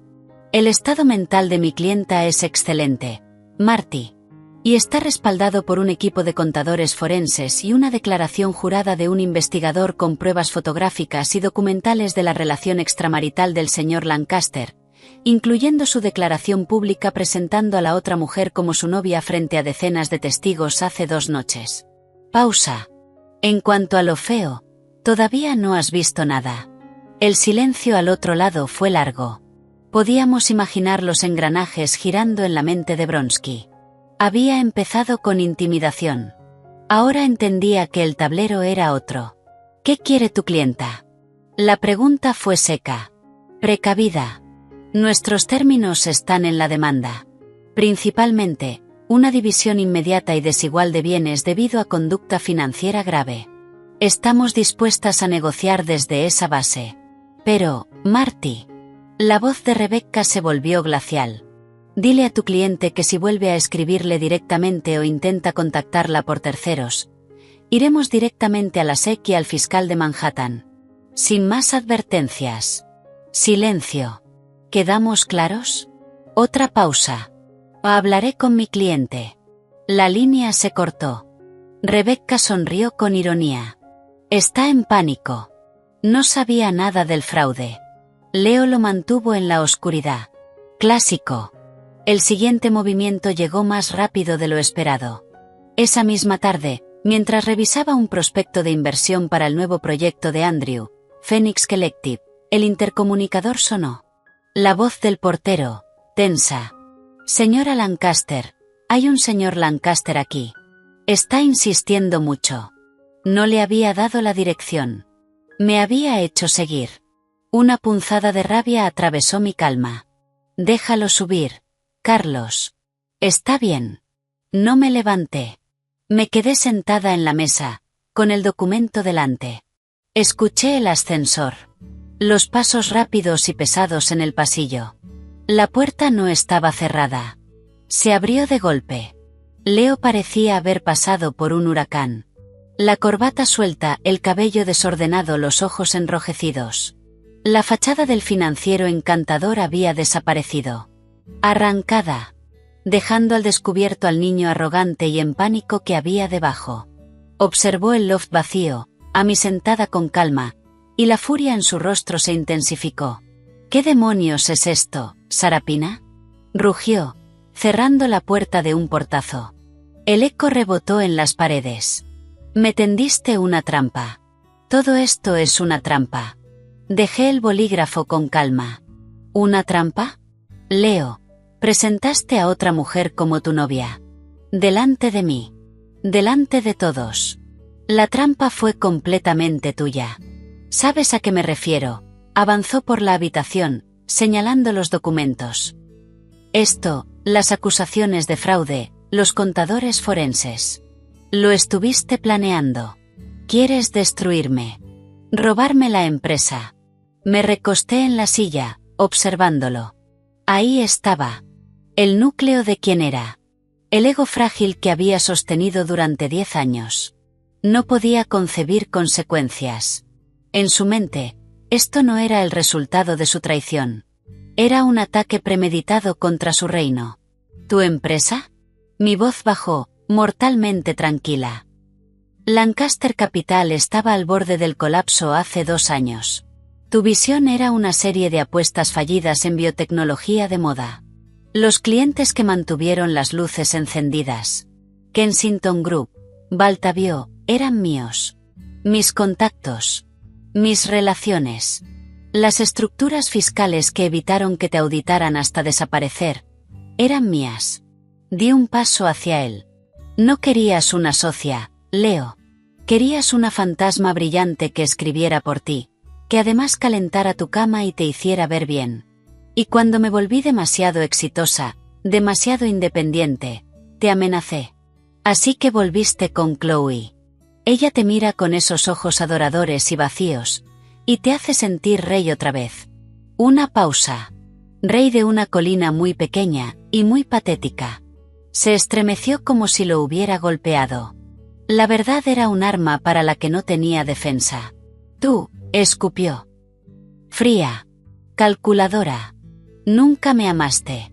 [SPEAKER 1] El estado mental de mi clienta es excelente, Marty. Y está respaldado por un equipo de contadores forenses y una declaración jurada de un investigador con pruebas fotográficas y documentales de la relación extramarital del señor Lancaster, incluyendo su declaración pública presentando a la otra mujer como su novia frente a decenas de testigos hace 2 noches. Pausa. En cuanto a lo feo, todavía no has visto nada. El silencio al otro lado fue largo. Podíamos imaginar los engranajes girando en la mente de Bronsky. Había empezado con intimidación. Ahora entendía que el tablero era otro. ¿Qué quiere tu clienta? La pregunta fue seca. Precavida. Nuestros términos están en la demanda. Principalmente, una división inmediata y desigual de bienes debido a conducta financiera grave. Estamos dispuestas a negociar desde esa base. Pero, Marty. La voz de Rebecca se volvió glacial. Dile a tu cliente que si vuelve a escribirle directamente o intenta contactarla por terceros, iremos directamente a la SEC y al fiscal de Manhattan. Sin más advertencias. Silencio. ¿Quedamos claros? Otra pausa. Hablaré con mi cliente. La línea se cortó. Rebecca sonrió con ironía. Está en pánico. No sabía nada del fraude. Leo lo mantuvo en la oscuridad. Clásico. El siguiente movimiento llegó más rápido de lo esperado. Esa misma tarde, mientras revisaba un prospecto de inversión para el nuevo proyecto de Andrew, Phoenix Collective, el intercomunicador sonó. La voz del portero, tensa. Señora Lancaster, hay un señor Lancaster aquí. Está insistiendo mucho. No le había dado la dirección. Me había hecho seguir. Una punzada de rabia atravesó mi calma. Déjalo subir, Carlos. Está bien. No me levanté. Me quedé sentada en la mesa, con el documento delante. Escuché el ascensor. Los pasos rápidos y pesados en el pasillo. La puerta no estaba cerrada. Se abrió de golpe. Leo parecía haber pasado por un huracán. La corbata suelta, el cabello desordenado, los ojos enrojecidos. La fachada del financiero encantador había desaparecido. Arrancada. dejando al descubierto al niño arrogante y en pánico que había debajo. Observó el loft vacío, sentada con calma, y la furia en su rostro se intensificó. ¿Qué demonios es esto, Sarapina? Rugió, cerrando la puerta de un portazo. El eco rebotó en las paredes. Me tendiste una trampa. Todo esto es una trampa. Dejé el bolígrafo con calma. ¿Una trampa? Leo, presentaste a otra mujer como tu novia. Delante de mí. Delante de todos. La trampa fue completamente tuya. ¿Sabes a qué me refiero? Avanzó por la habitación, señalando los documentos. Esto, las acusaciones de fraude, los contadores forenses. Lo estuviste planeando. Quieres destruirme. Robarme la empresa. Me recosté en la silla, observándolo. Ahí estaba. El núcleo de quién era. El ego frágil que había sostenido durante 10 años. No podía concebir consecuencias. En su mente, esto no era el resultado de su traición. Era un ataque premeditado contra su reino. ¿Tu empresa? Mi voz bajó, mortalmente tranquila. Lancaster Capital estaba al borde del colapso hace 2 años. Tu visión era una serie de apuestas fallidas en biotecnología de moda. Los clientes que mantuvieron las luces encendidas. Kensington Group, Baltavio, eran míos. Mis contactos. Mis relaciones. Las estructuras fiscales que evitaron que te auditaran hasta desaparecer. Eran mías. Di un paso hacia él. No querías una socia, Leo. Querías una fantasma brillante que escribiera por ti, que además calentara tu cama y te hiciera ver bien. Y cuando me volví demasiado exitosa, demasiado independiente, te amenacé. Así que volviste con Chloe. Ella te mira con esos ojos adoradores y vacíos, y te hace sentir rey otra vez. Una pausa. Rey de una colina muy pequeña, y muy patética. Se estremeció como si lo hubiera golpeado. La verdad era un arma para la que no tenía defensa. Tú, escupió. Fría. Calculadora. Nunca me amaste.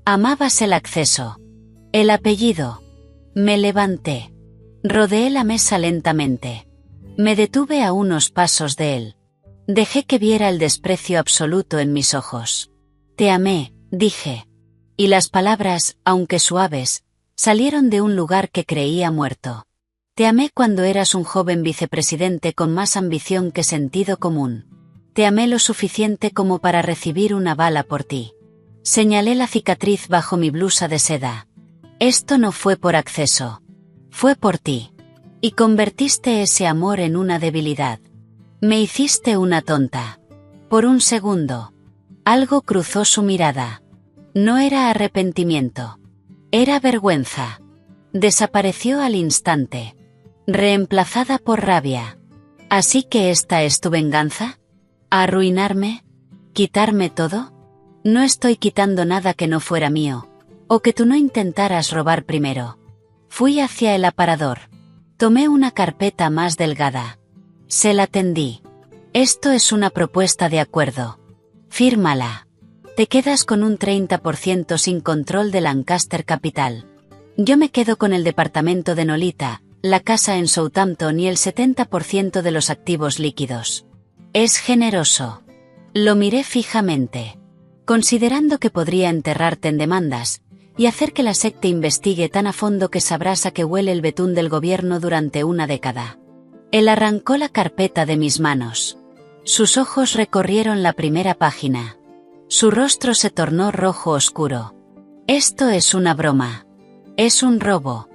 [SPEAKER 1] Amabas el acceso. El apellido. Me levanté. Rodeé la mesa lentamente. Me detuve a unos pasos de él. Dejé que viera el desprecio absoluto en mis ojos. Te amé, dije. Y las palabras, aunque suaves, salieron de un lugar que creía muerto. Te amé cuando eras un joven vicepresidente con más ambición que sentido común. Te amé lo suficiente como para recibir una bala por ti. Señalé la cicatriz bajo mi blusa de seda. Esto no fue por acceso. Fue por ti. Y convertiste ese amor en una debilidad. Me hiciste una tonta. Por un segundo. Algo cruzó su mirada. No era arrepentimiento. Era vergüenza. Desapareció al instante. Reemplazada por rabia. ¿Así que esta es tu venganza? ¿Arruinarme? ¿Quitarme todo? No estoy quitando nada que no fuera mío. O que tú no intentaras robar primero. Fui hacia el aparador. Tomé una carpeta más delgada. Se la tendí. Esto es una propuesta de acuerdo. Fírmala. Te quedas con un 30% sin control de Lancaster Capital. Yo me quedo con el departamento de Nolita, la casa en Southampton y el 70% de los activos líquidos. Es generoso. Lo miré fijamente. Considerando que podría enterrarte en demandas, y hacer que la secta investigue tan a fondo que sabrás a qué huele el betún del gobierno durante una década. Él arrancó la carpeta de mis manos. Sus ojos recorrieron la primera página. Su rostro se tornó rojo oscuro. Esto es una broma. Es un robo.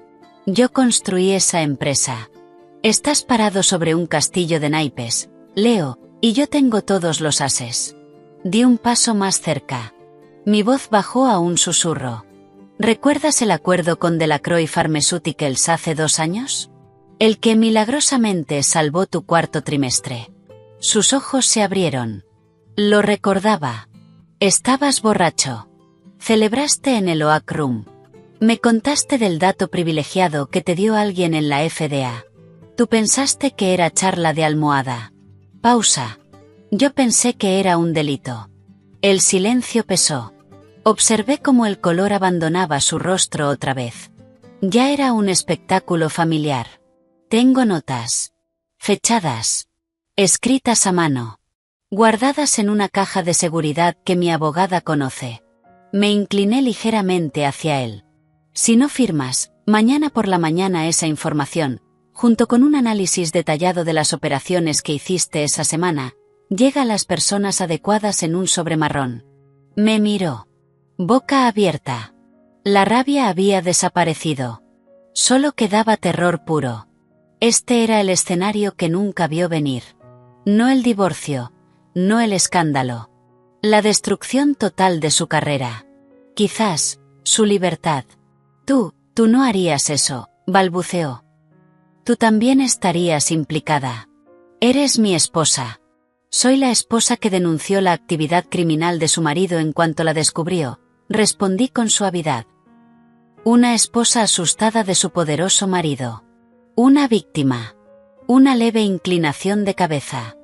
[SPEAKER 1] Yo construí esa empresa. Estás parado sobre un castillo de naipes, Leo, y yo tengo todos los ases. Di un paso más cerca. Mi voz bajó a un susurro. ¿Recuerdas el acuerdo con Delacroix Pharmaceuticals hace 2 años? El que milagrosamente salvó tu 4º trimestre. Sus ojos se abrieron. Lo recordaba. Estabas borracho. Celebraste en el Oak Room. Me contaste del dato privilegiado que te dio alguien en la FDA. Tú pensaste que era charla de almohada. Pausa. Yo pensé que era un delito. El silencio pesó. Observé cómo el color abandonaba su rostro otra vez. Ya era un espectáculo familiar. Tengo notas. Fechadas. Escritas a mano. Guardadas en una caja de seguridad que mi abogada conoce. Me incliné ligeramente hacia él. Si no firmas, mañana por la mañana esa información, junto con un análisis detallado de las operaciones que hiciste esa semana, llega a las personas adecuadas en un sobre marrón. Me miró. Boca abierta. La rabia había desaparecido. Solo quedaba terror puro. Este era el escenario que nunca vio venir. No el divorcio, no el escándalo. La destrucción total de su carrera. Quizás, su libertad. Tú no harías eso, balbuceó. Tú también estarías implicada. Eres mi esposa. Soy la esposa que denunció la actividad criminal de su marido en cuanto la descubrió, respondí con suavidad. Una esposa asustada de su poderoso marido. Una víctima. Una leve inclinación de cabeza.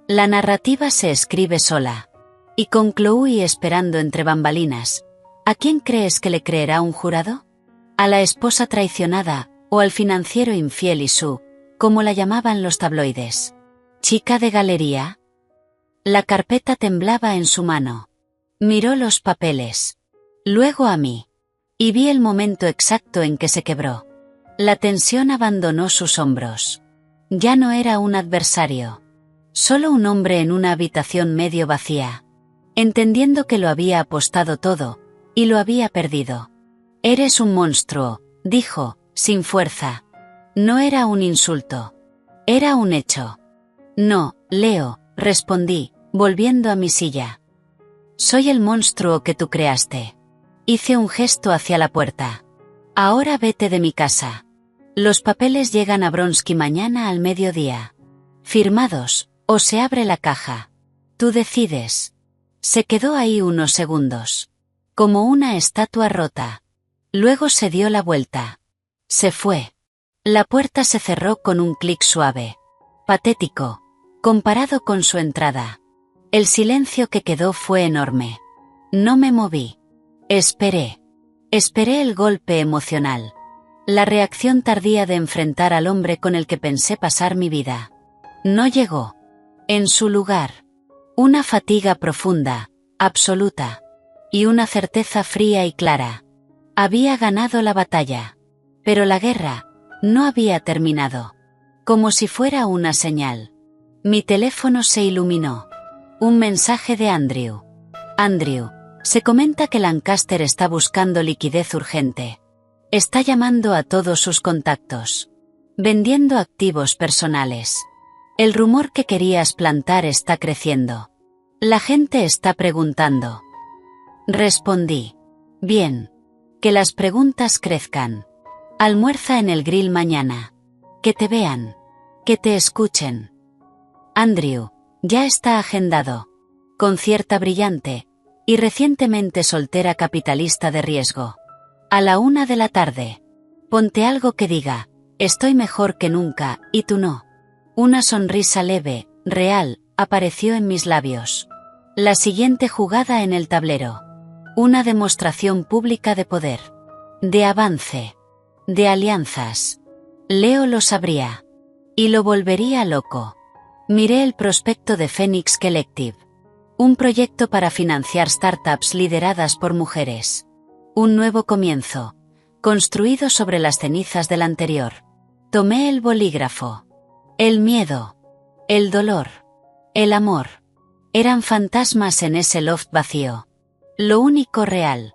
[SPEAKER 1] La narrativa se escribe sola. Y concluí esperando entre bambalinas. ¿A quién crees que le creerá un jurado? ¿A la esposa traicionada, o al financiero infiel y como la llamaban los tabloides? ¿Chica de galería? La carpeta temblaba en su mano. Miró los papeles. Luego a mí. Y vi el momento exacto en que se quebró. La tensión abandonó sus hombros. Ya no era un adversario. Solo un hombre en una habitación medio vacía. Entendiendo que lo había apostado todo, y lo había perdido. Eres un monstruo, dijo, sin fuerza. No era un insulto. Era un hecho. No, Leo, respondí, volviendo a mi silla. Soy el monstruo que tú creaste. Hice un gesto hacia la puerta. Ahora vete de mi casa. Los papeles llegan a Bronsky mañana al mediodía. Firmados, o se abre la caja. Tú decides. Se quedó ahí unos segundos. Como una estatua rota. Luego se dio la vuelta. Se fue. La puerta se cerró con un clic suave. Patético, comparado con su entrada. El silencio que quedó fue enorme. No me moví. Esperé. Esperé el golpe emocional. La reacción tardía de enfrentar al hombre con el que pensé pasar mi vida. No llegó. En su lugar. Una fatiga profunda, absoluta. Y una certeza fría y clara. Había ganado la batalla. Pero la guerra no había terminado. Como si fuera una señal. Mi teléfono se iluminó. Un mensaje de Andrew. Andrew, se comenta que Lancaster está buscando liquidez urgente. Está llamando a todos sus contactos. Vendiendo activos personales. El rumor que querías plantar está creciendo. La gente está preguntando. Respondí. Bien. Que las preguntas crezcan. Almuerza en el grill mañana. Que te vean. Que te escuchen. Andrew, ya está agendado. Concierta brillante. Y recientemente soltera capitalista de riesgo. A la 1 de la tarde. Ponte algo que diga, estoy mejor que nunca, y tú no. Una sonrisa leve, real, apareció en mis labios. La siguiente jugada en el tablero. Una demostración pública de poder. De avance. De alianzas. Leo lo sabría. Y lo volvería loco. Miré el prospecto de Phoenix Collective. Un proyecto para financiar startups lideradas por mujeres. Un nuevo comienzo. Construido sobre las cenizas del anterior. Tomé el bolígrafo. El miedo. El dolor. El amor. Eran fantasmas en ese loft vacío. Lo único real.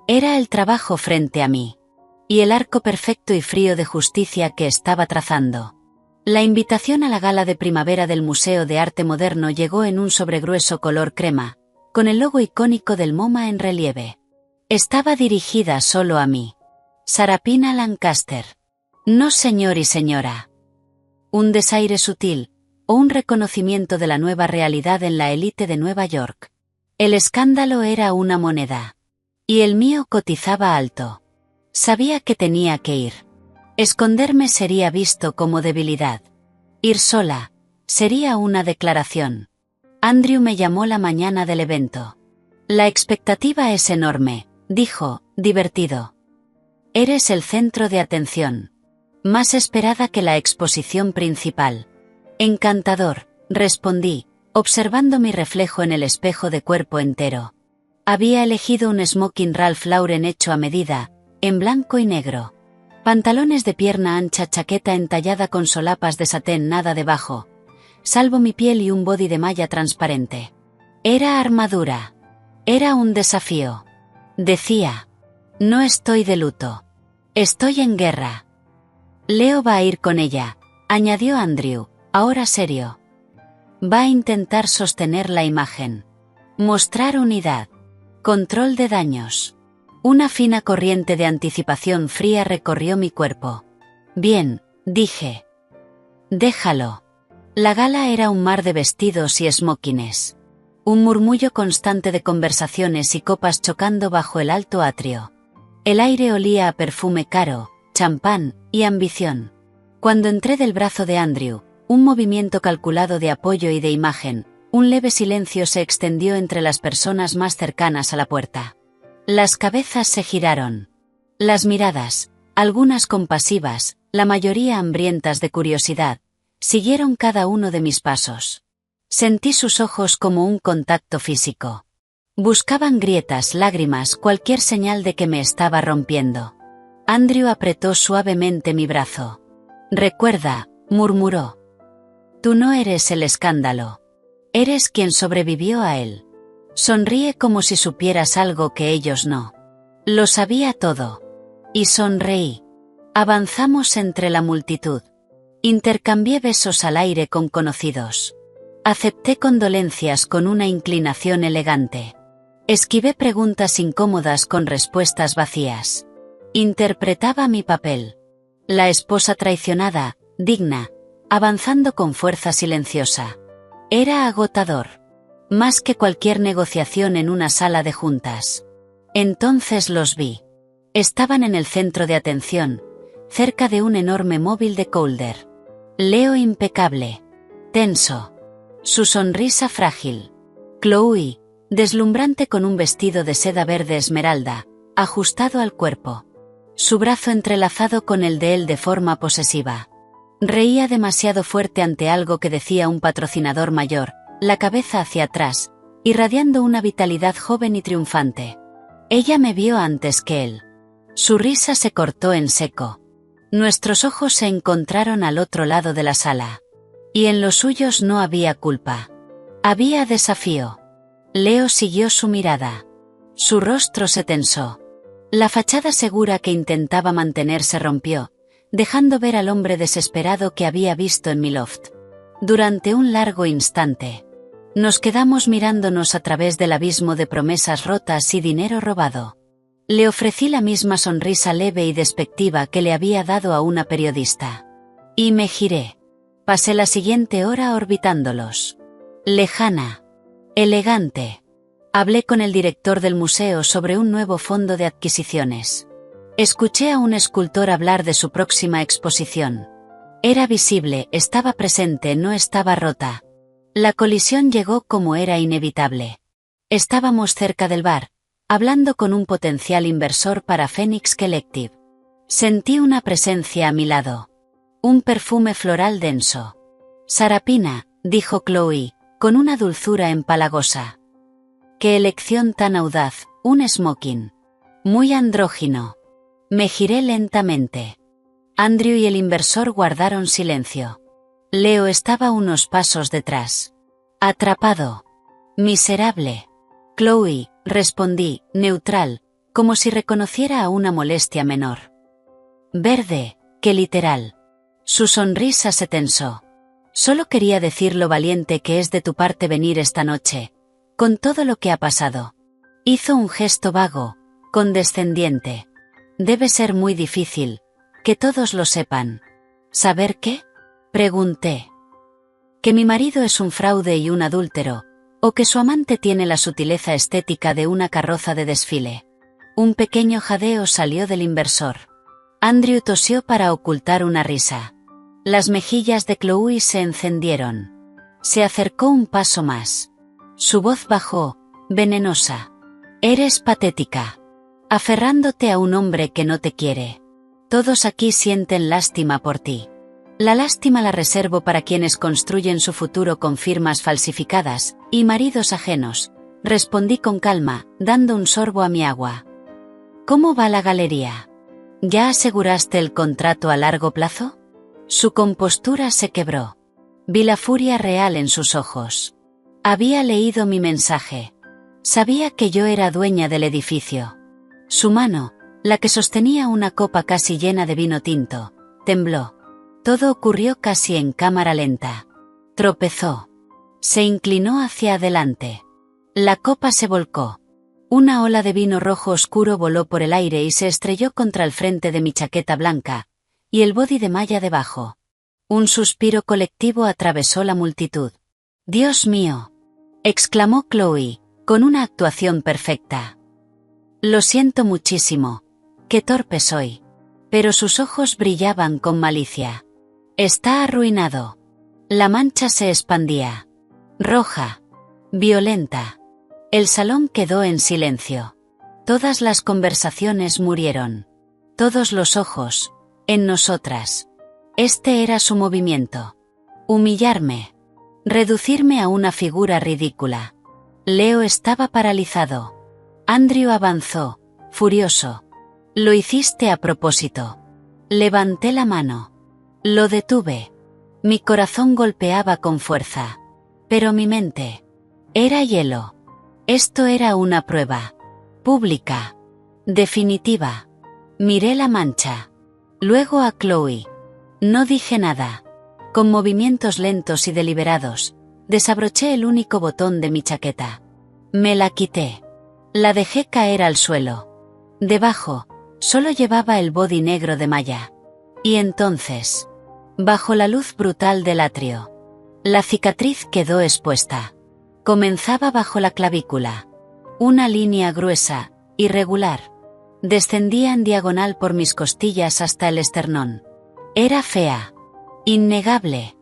[SPEAKER 1] Era el trabajo frente a mí. Y el arco perfecto y frío de justicia que estaba trazando. La invitación a la gala de primavera del Museo de Arte Moderno llegó en un sobregrueso color crema, con el logo icónico del MoMA en relieve. Estaba dirigida solo a mí. Sarapina Lancaster. No señor y señora. Un desaire sutil, o un reconocimiento de la nueva realidad en la élite de Nueva York. El escándalo era una moneda. Y el mío cotizaba alto. Sabía que tenía que ir. Esconderme sería visto como debilidad. Ir sola sería una declaración. Andrew me llamó la mañana del evento. La expectativa es enorme, dijo, divertido. Eres el centro de atención. Más esperada que la exposición principal. Encantador, respondí, observando mi reflejo en el espejo de cuerpo entero. Había elegido un smoking Ralph Lauren hecho a medida, en blanco y negro. Pantalones de pierna ancha, chaqueta entallada con solapas de satén, nada debajo, salvo mi piel y un body de malla transparente. Era armadura. Era un desafío. Decía. No estoy de luto. Estoy en guerra. Leo va a ir con ella, añadió Andrew, ahora serio. Va a intentar sostener la imagen. Mostrar unidad. Control de daños. Una fina corriente de anticipación fría recorrió mi cuerpo. Bien, dije. Déjalo. La gala era un mar de vestidos y smokines. Un murmullo constante de conversaciones y copas chocando bajo el alto atrio. El aire olía a perfume caro, champán y ambición. Cuando entré del brazo de Andrew, un movimiento calculado de apoyo y de imagen, un leve silencio se extendió entre las personas más cercanas a la puerta. Las cabezas se giraron. Las miradas, algunas compasivas, la mayoría hambrientas de curiosidad, siguieron cada uno de mis pasos. Sentí sus ojos como un contacto físico. Buscaban grietas, lágrimas, cualquier señal de que me estaba rompiendo. Andrew apretó suavemente mi brazo. Recuerda, murmuró. Tú no eres el escándalo. Eres quien sobrevivió a él. Sonríe como si supieras algo que ellos no. Lo sabía todo. Y sonreí. Avanzamos entre la multitud. Intercambié besos al aire con conocidos. Acepté condolencias con una inclinación elegante. Esquivé preguntas incómodas con respuestas vacías. Interpretaba mi papel. La esposa traicionada, digna, avanzando con fuerza silenciosa. Era agotador. Más que cualquier negociación en una sala de juntas. Entonces los vi. Estaban en el centro de atención, cerca de un enorme móvil de Calder. Leo impecable. Tenso. Su sonrisa frágil. Chloe, deslumbrante con un vestido de seda verde esmeralda, ajustado al cuerpo. Su brazo entrelazado con el de él de forma posesiva. Reía demasiado fuerte ante algo que decía un patrocinador mayor, la cabeza hacia atrás, irradiando una vitalidad joven y triunfante. Ella me vio antes que él. Su risa se cortó en seco. Nuestros ojos se encontraron al otro lado de la sala. Y en los suyos no había culpa. Había desafío. Leo siguió su mirada. Su rostro se tensó. La fachada segura que intentaba mantener se rompió, dejando ver al hombre desesperado que había visto en mi loft. Durante un largo instante. Nos quedamos mirándonos a través del abismo de promesas rotas y dinero robado. Le ofrecí la misma sonrisa leve y despectiva que le había dado a una periodista. Y me giré. Pasé la siguiente hora orbitándolos. Lejana. Elegante. Hablé con el director del museo sobre un nuevo fondo de adquisiciones. Escuché a un escultor hablar de su próxima exposición. Era visible, estaba presente, no estaba rota. La colisión llegó como era inevitable. Estábamos cerca del bar, hablando con un potencial inversor para Phoenix Collective. Sentí una presencia a mi lado. Un perfume floral denso. Sarapina, dijo Chloe, con una dulzura empalagosa. Qué elección tan audaz, un smoking. Muy andrógino. Me giré lentamente. Andrew y el inversor guardaron silencio. Leo estaba unos pasos detrás. Atrapado. Miserable. Chloe, respondí, neutral, como si reconociera a una molestia menor. Verde, que literal. Su sonrisa se tensó. Solo quería decir lo valiente que es de tu parte venir esta noche, con todo lo que ha pasado. Hizo un gesto vago, condescendiente. Debe ser muy difícil, que todos lo sepan. ¿Saber qué? Pregunté. Que mi marido es un fraude y un adúltero, o que su amante tiene la sutileza estética de una carroza de desfile. Un pequeño jadeo salió del inversor. Andrew tosió para ocultar una risa. Las mejillas de Chloe se encendieron. Se acercó un paso más. Su voz bajó, venenosa. Eres patética. Aferrándote a un hombre que no te quiere. Todos aquí sienten lástima por ti. La lástima la reservo para quienes construyen su futuro con firmas falsificadas y maridos ajenos, respondí con calma, dando un sorbo a mi agua. ¿Cómo va la galería? ¿Ya aseguraste el contrato a largo plazo? Su compostura se quebró. Vi la furia real en sus ojos. Había leído mi mensaje. Sabía que yo era dueña del edificio. Su mano, la que sostenía una copa casi llena de vino tinto, tembló. Todo ocurrió casi en cámara lenta. Tropezó. Se inclinó hacia adelante. La copa se volcó. Una ola de vino rojo oscuro voló por el aire y se estrelló contra el frente de mi chaqueta blanca, y el body de malla debajo. Un suspiro colectivo atravesó la multitud. «¡Dios mío!», exclamó Chloe, con una actuación perfecta. «Lo siento muchísimo. Qué torpe soy». Pero sus ojos brillaban con malicia. «Está arruinado». La mancha se expandía. Roja. Violenta. El salón quedó en silencio. Todas las conversaciones murieron. Todos los ojos, en nosotras. Este era su movimiento. Humillarme. Reducirme a una figura ridícula. Leo estaba paralizado. Andrew avanzó, furioso. «Lo hiciste a propósito». Levanté la mano. Lo detuve. Mi corazón golpeaba con fuerza. Pero mi mente. Era hielo. Esto era una prueba. Pública. Definitiva. Miré la mancha. Luego a Chloe. No dije nada. Con movimientos lentos y deliberados, desabroché el único botón de mi chaqueta. Me la quité. La dejé caer al suelo. Debajo, solo llevaba el body negro de malla. Y entonces, bajo la luz brutal del atrio, la cicatriz quedó expuesta. Comenzaba bajo la clavícula. Una línea gruesa, irregular. Descendía en diagonal por mis costillas hasta el esternón. Era fea. Innegable.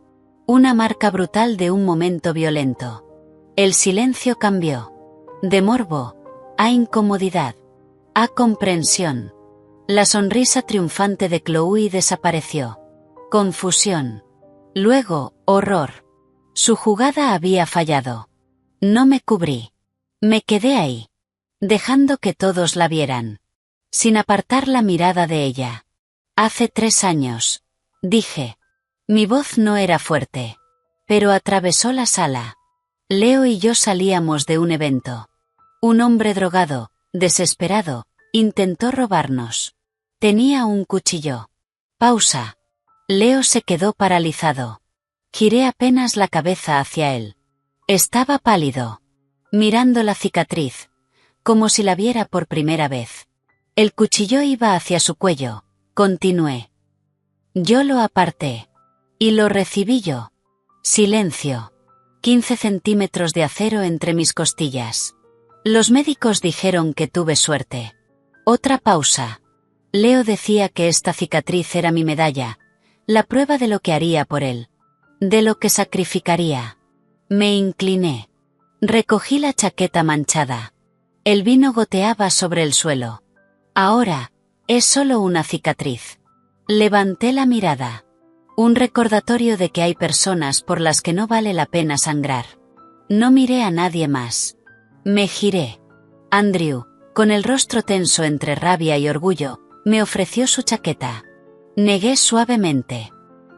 [SPEAKER 1] Una marca brutal de un momento violento. El silencio cambió. De morbo, a incomodidad, a comprensión. La sonrisa triunfante de Chloe desapareció. Confusión. Luego, horror. Su jugada había fallado. No me cubrí. Me quedé ahí, dejando que todos la vieran, sin apartar la mirada de ella. Hace 3 años, dije. Mi voz no era fuerte, pero atravesó la sala. Leo y yo salíamos de un evento. Un hombre drogado, desesperado, intentó robarnos. Tenía un cuchillo. Pausa. Leo se quedó paralizado. Giré apenas la cabeza hacia él. Estaba pálido, mirando la cicatriz, como si la viera por primera vez. El cuchillo iba hacia su cuello. Continué. Yo lo aparté. Y lo recibí yo. Silencio. 15 centímetros de acero entre mis costillas. Los médicos dijeron que tuve suerte. Otra pausa. Leo decía que esta cicatriz era mi medalla, la prueba de lo que haría por él, de lo que sacrificaría. Me incliné. Recogí la chaqueta manchada. El vino goteaba sobre el suelo. Ahora, es solo una cicatriz. Levanté la mirada. Un recordatorio de que hay personas por las que no vale la pena sangrar. No miré a nadie más. Me giré. Andrew, con el rostro tenso entre rabia y orgullo, me ofreció su chaqueta. Negué suavemente.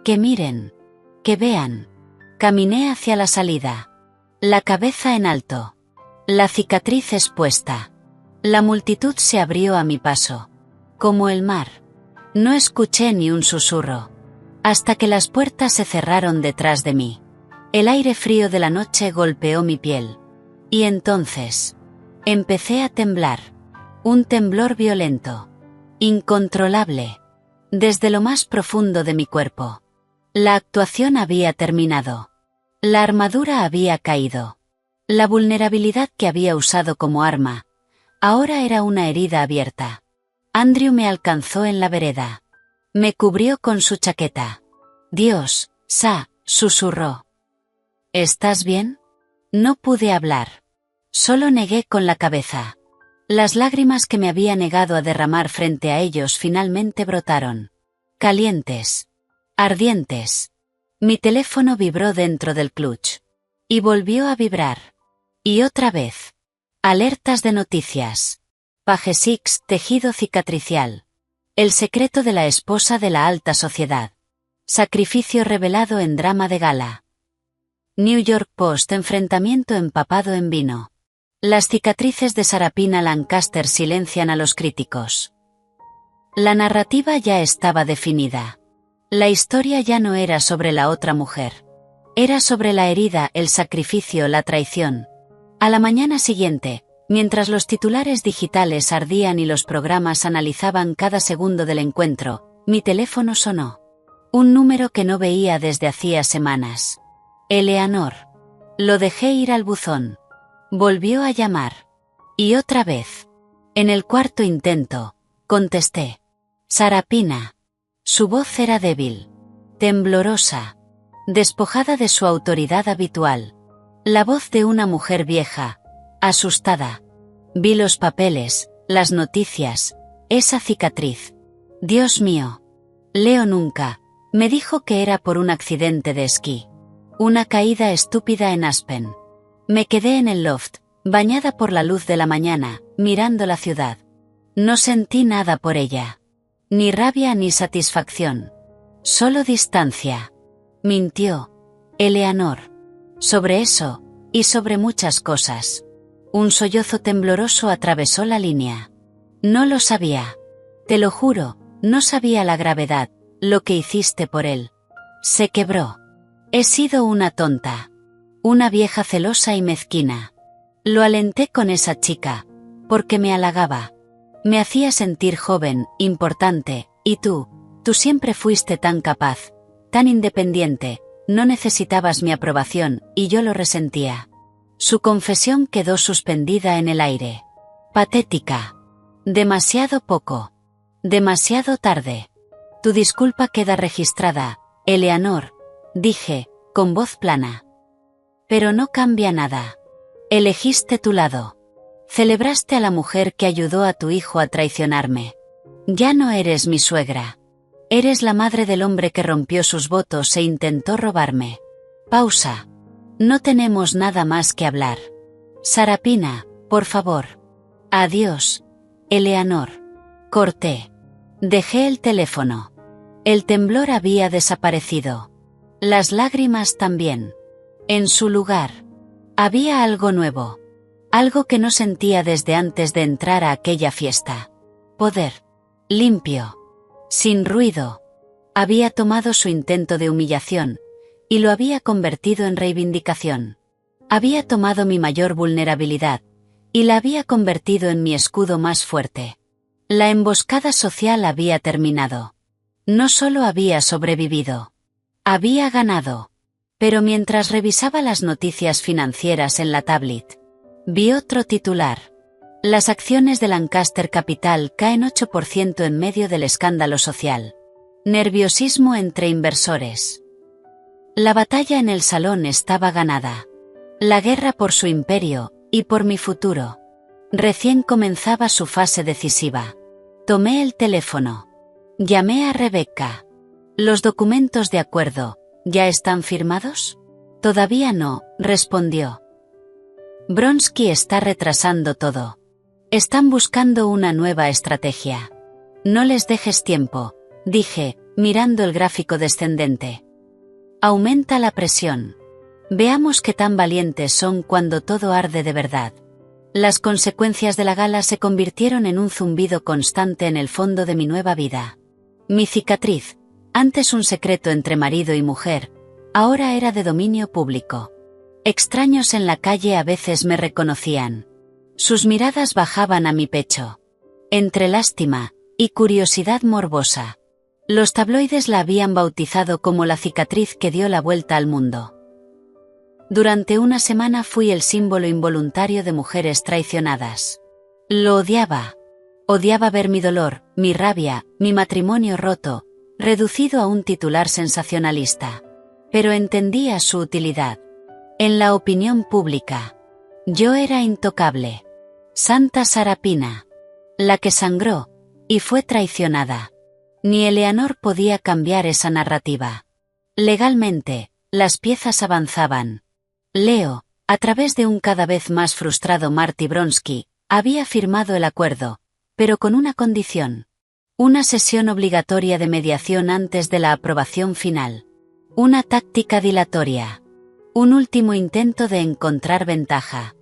[SPEAKER 1] Que miren. Que vean. Caminé hacia la salida. La cabeza en alto. La cicatriz expuesta. La multitud se abrió a mi paso. Como el mar. No escuché ni un susurro. Hasta que las puertas se cerraron detrás de mí. El aire frío de la noche golpeó mi piel. Y entonces, empecé a temblar. Un temblor violento. Incontrolable. Desde lo más profundo de mi cuerpo. La actuación había terminado. La armadura había caído. La vulnerabilidad que había usado como arma, ahora era una herida abierta. Andrew me alcanzó en la vereda. Me cubrió con su chaqueta. Dios, susurró. ¿Estás bien? No pude hablar. Solo negué con la cabeza. Las lágrimas que me había negado a derramar frente a ellos finalmente brotaron. Calientes. Ardientes. Mi teléfono vibró dentro del clutch. Y volvió a vibrar. Y otra vez. Alertas de noticias. Page Six, tejido cicatricial. El secreto de la esposa de la alta sociedad. Sacrificio revelado en drama de gala. New York Post, enfrentamiento empapado en vino. Las cicatrices de Sarapina Lancaster silencian a los críticos. La narrativa ya estaba definida. La historia ya no era sobre la otra mujer. Era sobre la herida, el sacrificio, la traición. A la mañana siguiente, mientras los titulares digitales ardían y los programas analizaban cada segundo del encuentro, mi teléfono sonó. Un número que no veía desde hacía semanas. Eleanor. Lo dejé ir al buzón. Volvió a llamar. Y otra vez. En el cuarto intento, contesté. Sarapina. Su voz era débil. Temblorosa. Despojada de su autoridad habitual. La voz de una mujer vieja. Asustada. Vi los papeles, las noticias, esa cicatriz. Dios mío. Leo nunca. Me dijo que era por un accidente de esquí. Una caída estúpida en Aspen. Me quedé en el loft, bañada por la luz de la mañana, mirando la ciudad. No sentí nada por ella. Ni rabia ni satisfacción. Solo distancia. Mintió. Eleanor. Sobre eso, y sobre muchas cosas. Un sollozo tembloroso atravesó la línea. No lo sabía. Te lo juro, no sabía la gravedad, lo que hiciste por él. Se quebró. He sido una tonta. Una vieja celosa y mezquina. Lo alenté con esa chica, porque me halagaba. Me hacía sentir joven, importante, y tú siempre fuiste tan capaz, tan independiente, no necesitabas mi aprobación, y yo lo resentía. Su confesión quedó suspendida en el aire. Patética. Demasiado poco. Demasiado tarde. Tu disculpa queda registrada, Eleanor, dije, con voz plana. Pero no cambia nada. Elegiste tu lado. Celebraste a la mujer que ayudó a tu hijo a traicionarme. Ya no eres mi suegra. Eres la madre del hombre que rompió sus votos e intentó robarme. Pausa. No tenemos nada más que hablar. Sarapina, por favor. Adiós, Eleanor. Corté. Dejé el teléfono. El temblor había desaparecido. Las lágrimas también. En su lugar, había algo nuevo. Algo que no sentía desde antes de entrar a aquella fiesta. Poder. Limpio. Sin ruido. Había tomado su intento de humillación, y lo había convertido en reivindicación. Había tomado mi mayor vulnerabilidad, y la había convertido en mi escudo más fuerte. La emboscada social había terminado. No solo había sobrevivido. Había ganado. Pero mientras revisaba las noticias financieras en la tablet, vi otro titular. Las acciones de Lancaster Capital caen 8% en medio del escándalo social. Nerviosismo entre inversores. La batalla en el salón estaba ganada. La guerra por su imperio, y por mi futuro. Recién comenzaba su fase decisiva. Tomé el teléfono. Llamé a Rebecca. ¿Los documentos de acuerdo ya están firmados? Todavía no, respondió. Bronsky está retrasando todo. Están buscando una nueva estrategia. No les dejes tiempo, dije, mirando el gráfico descendente. Aumenta la presión. Veamos qué tan valientes son cuando todo arde de verdad. Las consecuencias de la gala se convirtieron en un zumbido constante en el fondo de mi nueva vida. Mi cicatriz, antes un secreto entre marido y mujer, ahora era de dominio público. Extraños en la calle a veces me reconocían. Sus miradas bajaban a mi pecho. Entre lástima y curiosidad morbosa. Los tabloides la habían bautizado como la cicatriz que dio la vuelta al mundo. Durante una semana fui el símbolo involuntario de mujeres traicionadas. Lo odiaba. Odiaba ver mi dolor, mi rabia, mi matrimonio roto, reducido a un titular sensacionalista. Pero entendía su utilidad. En la opinión pública. Yo era intocable. Santa Sarapina. La que sangró, y fue traicionada. Ni Eleanor podía cambiar esa narrativa. Legalmente, las piezas avanzaban. Leo, a través de un cada vez más frustrado Marty Bronsky, había firmado el acuerdo, pero con una condición. Una sesión obligatoria de mediación antes de la aprobación final. Una táctica dilatoria. Un último intento de encontrar ventaja.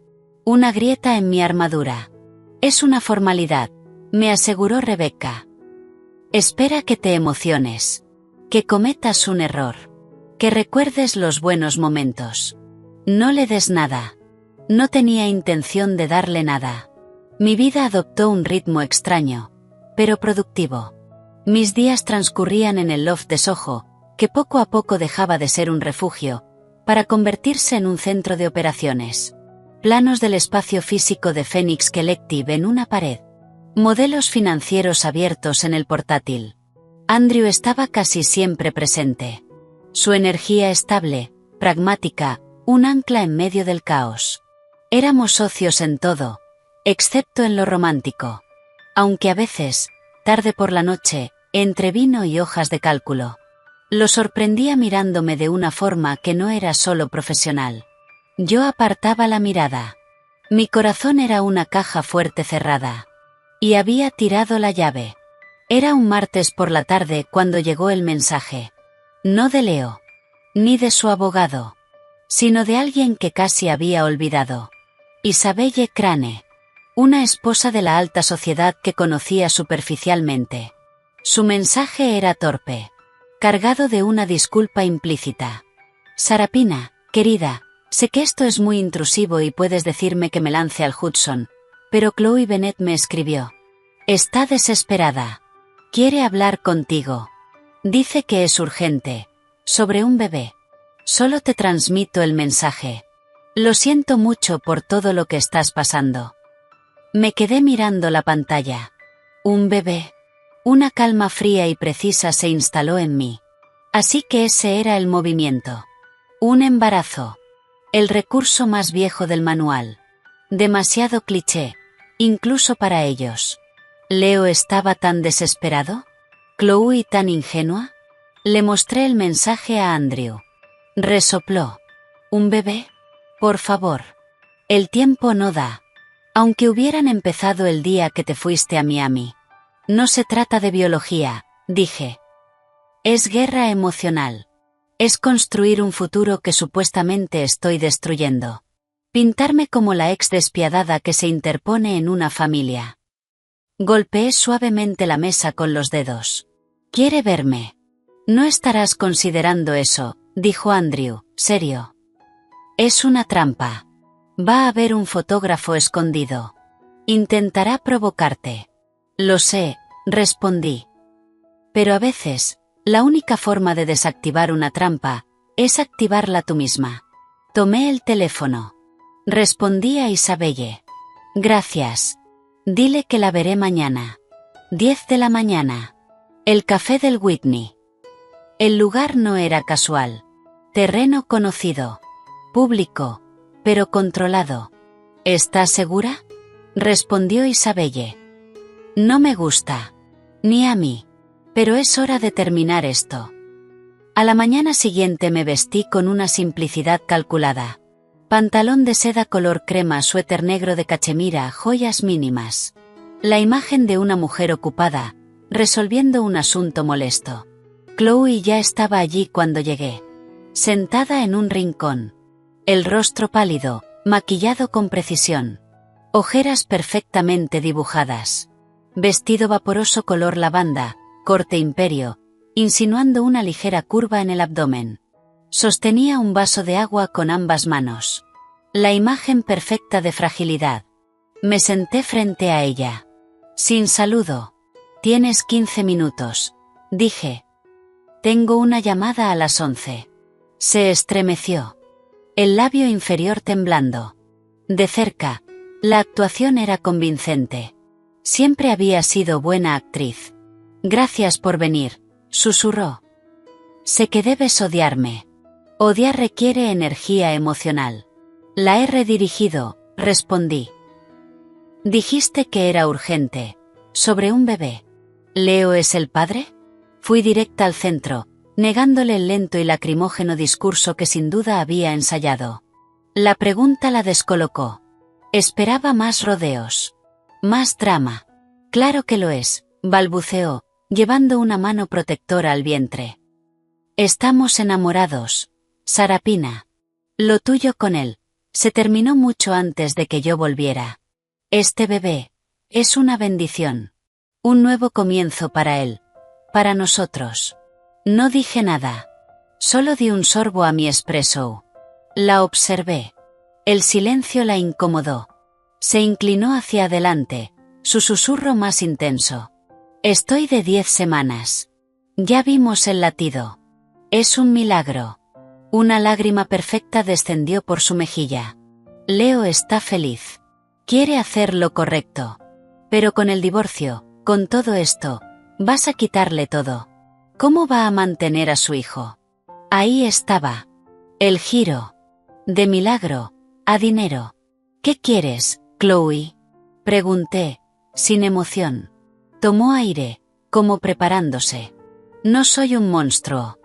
[SPEAKER 1] Una grieta en mi armadura. Es una formalidad, me aseguró Rebecca. Espera que te emociones. Que cometas un error. Que recuerdes los buenos momentos. No le des nada. No tenía intención de darle nada. Mi vida adoptó un ritmo extraño, pero productivo. Mis días transcurrían en el loft de Soho, que poco a poco dejaba de ser un refugio, para convertirse en un centro de operaciones. Planos del espacio físico de Phoenix Collective en una pared. Modelos financieros abiertos en el portátil. Andrew estaba casi siempre presente. Su energía estable, pragmática, un ancla en medio del caos. Éramos socios en todo, excepto en lo romántico. Aunque a veces, tarde por la noche, entre vino y hojas de cálculo. Lo sorprendía mirándome de una forma que no era solo profesional. Yo apartaba la mirada. Mi corazón era una caja fuerte cerrada. Y había tirado la llave. Era un martes por la tarde cuando llegó el mensaje. No de Leo. Ni de su abogado. Sino de alguien que casi había olvidado. Isabelle Crane. Una esposa de la alta sociedad que conocía superficialmente. Su mensaje era torpe. Cargado de una disculpa implícita. Sarapina, querida, sé que esto es muy intrusivo y puedes decirme que me lance al Hudson, pero Chloe Bennett me escribió. Está desesperada. Quiere hablar contigo. Dice que es urgente. Sobre un bebé. Solo te transmito el mensaje. Lo siento mucho por todo lo que estás pasando. Me quedé mirando la pantalla. Un bebé. Una calma fría y precisa se instaló en mí. Así que ese era el movimiento. Un embarazo. El recurso más viejo del manual. Demasiado cliché, incluso para ellos. ¿Leo estaba tan desesperado? ¿Chloe tan ingenua? Le mostré el mensaje a Andrew. Resopló. ¿Un bebé? Por favor. El tiempo no da. Aunque hubieran empezado el día que te fuiste a Miami. No se trata de biología, dije. Es guerra emocional. Es construir un futuro que supuestamente estoy destruyendo. Pintarme como la ex despiadada que se interpone en una familia. Golpeé suavemente la mesa con los dedos. ¿Quiere verme? No estarás considerando eso, dijo Andrew, serio. Es una trampa. Va a haber un fotógrafo escondido. Intentará provocarte. Lo sé, respondí. Pero a veces, la única forma de desactivar una trampa, es activarla tú misma. Tomé el teléfono. Respondí a Isabelle. Gracias. Dile que la veré mañana. 10 de la mañana. El café del Whitney. El lugar no era casual. Terreno conocido. Público, pero controlado. ¿Estás segura? Respondió Isabelle. No me gusta. Ni a mí. Pero es hora de terminar esto. A la mañana siguiente me vestí con una simplicidad calculada. Pantalón de seda color crema, suéter negro de cachemira, joyas mínimas. La imagen de una mujer ocupada, resolviendo un asunto molesto. Chloe ya estaba allí cuando llegué. Sentada en un rincón. El rostro pálido, maquillado con precisión. Ojeras perfectamente dibujadas. Vestido vaporoso color lavanda, corte imperio, insinuando una ligera curva en el abdomen. Sostenía un vaso de agua con ambas manos. La imagen perfecta de fragilidad. Me senté frente a ella. Sin saludo. Tienes 15 minutos, dije. Tengo una llamada a las 11. Se estremeció. El labio inferior temblando. De cerca, la actuación era convincente. Siempre había sido buena actriz. Gracias por venir, susurró. Sé que debes odiarme. Odiar requiere energía emocional. La he redirigido, respondí. Dijiste que era urgente. Sobre un bebé. ¿Leo es el padre? Fui directa al centro, negándole el lento y lacrimógeno discurso que sin duda había ensayado. La pregunta la descolocó. Esperaba más rodeos. Más drama. Claro que lo es, balbuceó, llevando una mano protectora al vientre. Estamos enamorados, Sarapina. Lo tuyo con él se terminó mucho antes de que yo volviera. Este bebé es una bendición. Un nuevo comienzo para él. Para nosotros. No dije nada. Solo di un sorbo a mi espresso. La observé. El silencio la incomodó. Se inclinó hacia adelante, su susurro más intenso. Estoy de 10 semanas. Ya vimos el latido. Es un milagro. Una lágrima perfecta descendió por su mejilla. Leo está feliz. Quiere hacer lo correcto. Pero con el divorcio, con todo esto, vas a quitarle todo. ¿Cómo va a mantener a su hijo? Ahí estaba. El giro. De milagro, a dinero. ¿Qué quieres, Chloe? Pregunté, sin emoción. Tomó aire, como preparándose. No soy un monstruo.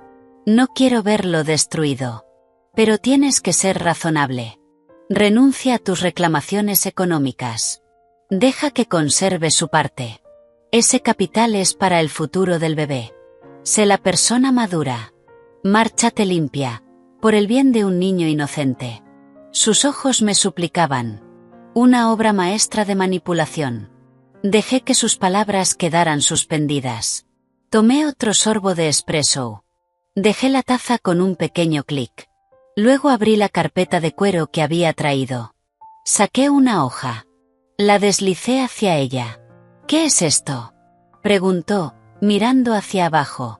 [SPEAKER 1] No quiero verlo destruido. Pero tienes que ser razonable. Renuncia a tus reclamaciones económicas. Deja que conserve su parte. Ese capital es para el futuro del bebé. Sé la persona madura. Márchate limpia, por el bien de un niño inocente. Sus ojos me suplicaban. Una obra maestra de manipulación. Dejé que sus palabras quedaran suspendidas. Tomé otro sorbo de espresso. Dejé la taza con un pequeño clic. Luego abrí la carpeta de cuero que había traído. Saqué una hoja. La deslicé hacia ella. ¿Qué es esto? Preguntó, mirando hacia abajo.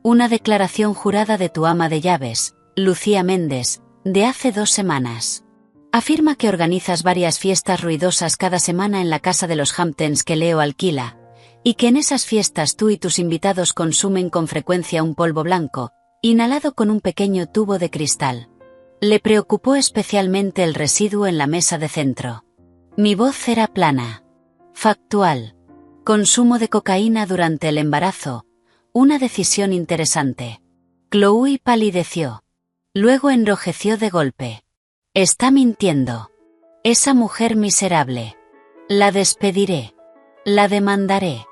[SPEAKER 1] Una declaración jurada de tu ama de llaves, Lucía Méndez, de hace 2 semanas. Afirma que organizas varias fiestas ruidosas cada semana en la casa de los Hamptons que Leo alquila, y que en esas fiestas tú y tus invitados consumen con frecuencia un polvo blanco, inhalado con un pequeño tubo de cristal. Le preocupó especialmente el residuo en la mesa de centro. Mi voz era plana. Factual. Consumo de cocaína durante el embarazo. Una decisión interesante. Chloe palideció. Luego enrojeció de golpe. Está mintiendo. Esa mujer miserable. La despediré. La demandaré.